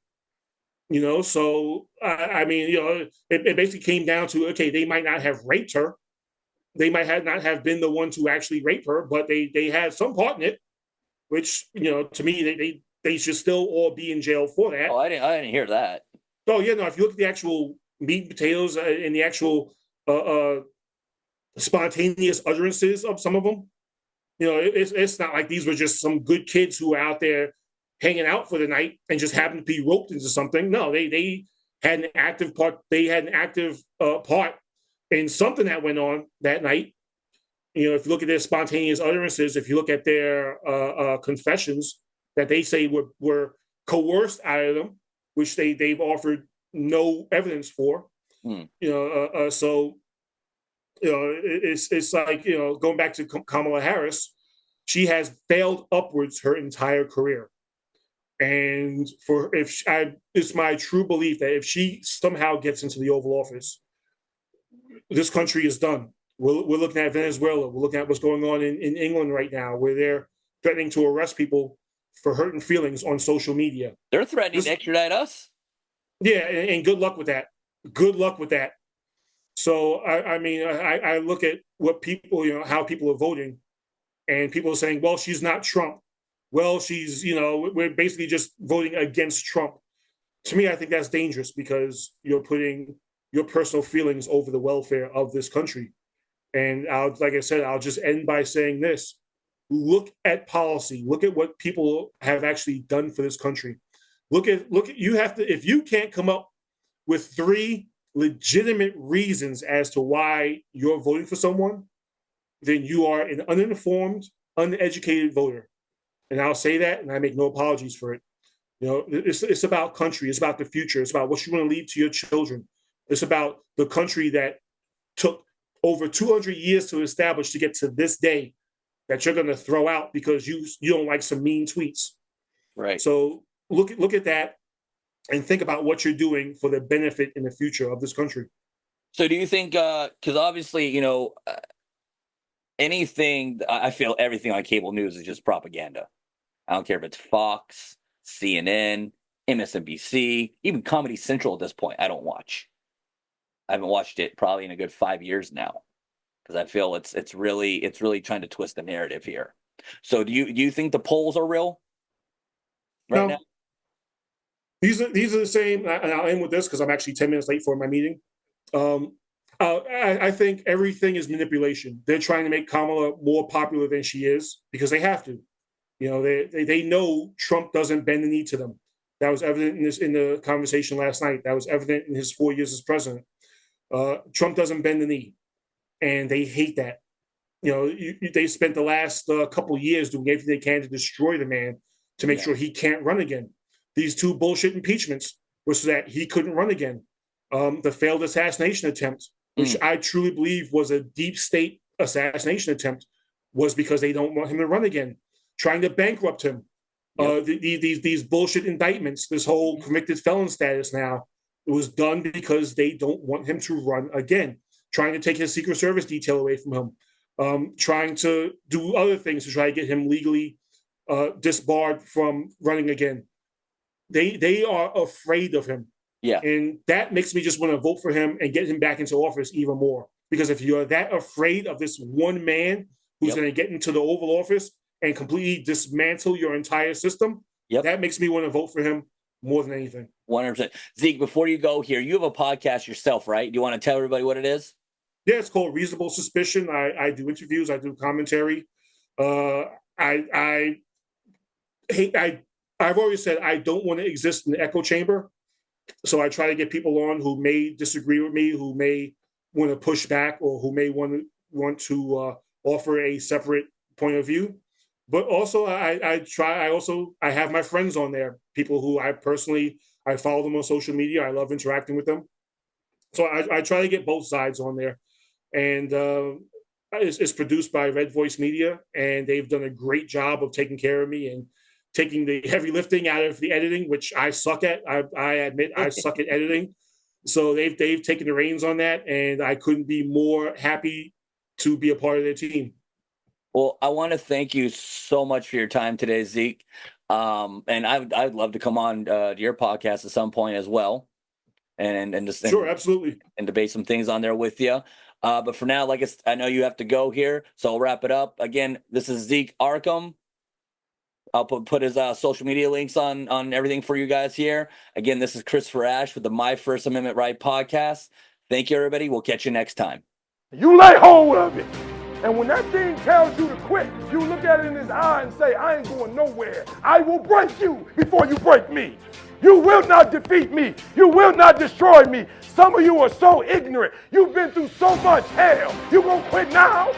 So I mean, it basically came down to, okay, they might not have raped her, they might not have been the ones who actually raped her, but they had some part in it. Which, to me, they should still all be in jail for that. Oh, I didn't hear that. Oh yeah, no. If you look at the actual meat and potatoes and the actual spontaneous utterances of some of them, it's not like these were just some good kids who were out there hanging out for the night and just happened to be roped into something. No, they had an active part. They had an active part in something that went on that night. If you look at their spontaneous utterances, if you look at their confessions that they say were coerced out of them, which they've offered no evidence for. Hmm. So it's like, going back to Kamala Harris, she has failed upwards her entire career. And it's my true belief that if she somehow gets into the Oval Office, this country is done. We're looking at Venezuela. We're looking at what's going on in England right now, where they're threatening to arrest people for hurting feelings on social media. They're threatening to extradite us. Yeah, and good luck with that. Good luck with that. So I look at what people, how people are voting, and people are saying, well, she's not Trump. Well, she's, we're basically just voting against Trump. To me, I think that's dangerous because you're putting your personal feelings over the welfare of this country. And like I said, I'll just end by saying this. Look at policy. Look at what people have actually done for this country. Look at you have to, if you can't come up with 3 legitimate reasons as to why you're voting for someone, then you are an uninformed, uneducated voter. And I'll say that, and I make no apologies for it. It's about country. It's about the future. It's about what you want to leave to your children. It's about the country that took over 200 years to establish to get to this day that you're going to throw out because you don't like some mean tweets. Right. So look at that and think about what you're doing for the benefit in the future of this country. So do you think, because obviously, I feel everything on cable news is just propaganda. I don't care if it's Fox, CNN, MSNBC, even Comedy Central at this point, I don't watch. I haven't watched it probably in a good 5 years now because I feel it's really trying to twist the narrative here. So do you think the polls are real right now? These are the same, and I'll end with this because I'm actually 10 minutes late for my meeting. I think everything is manipulation. They're trying to make Kamala more popular than she is because they have to. They know Trump doesn't bend the knee to them. That was evident in the conversation last night. That was evident in his 4 years as president. Trump doesn't bend the knee, and they hate that. They spent the last couple of years doing everything they can to destroy the man to make sure he can't run again. These 2 bullshit impeachments was so that he couldn't run again. The failed assassination attempt, which I truly believe was a deep state assassination attempt, was because they don't want him to run again. Trying to bankrupt him. These bullshit indictments, this whole convicted felon status now, it was done because they don't want him to run again. Trying to take his Secret Service detail away from him. Trying to do other things to try to get him legally disbarred from running again. They are afraid of him. Yeah. And that makes me just want to vote for him and get him back into office even more. Because if you're that afraid of this one man who's going to get into the Oval Office and completely dismantle your entire system, that makes me want to vote for him more than anything. 100%. Zeke, before you go here, you have a podcast yourself, right? Do you want to tell everybody what it is? Yeah, it's called Reasonable Suspicion. I do interviews. I do commentary. I've always said I don't want to exist in the echo chamber. So I try to get people on who may disagree with me, who may want to push back, or who may want to offer a separate point of view. But also, I have my friends on there, people who I follow them on social media. I love interacting with them. So I try to get both sides on there. And it's produced by Red Voice Media, and they've done a great job of taking care of me and taking the heavy lifting out of the editing, which I suck at. I admit I suck at editing. So they've taken the reins on that, and I couldn't be more happy to be a part of their team. Well, I want to thank you so much for your time today, Zeke. And I'd love to come on to your podcast at some point as well, and just sure, absolutely, and debate some things on there with you. But for now, I know you have to go here, so I'll wrap it up. Again, this is Zeek Arkham. I'll put his social media links on everything for you guys here. Again, this is Christopher Ash with the My First Amendment Right podcast. Thank you, everybody. We'll catch you next time. You lay hold of it. And when that thing tells you to quit, you look at it in his eye and say, I ain't going nowhere. I will break you before you break me. You will not defeat me. You will not destroy me. Some of you are so ignorant. You've been through so much hell. You gonna quit now?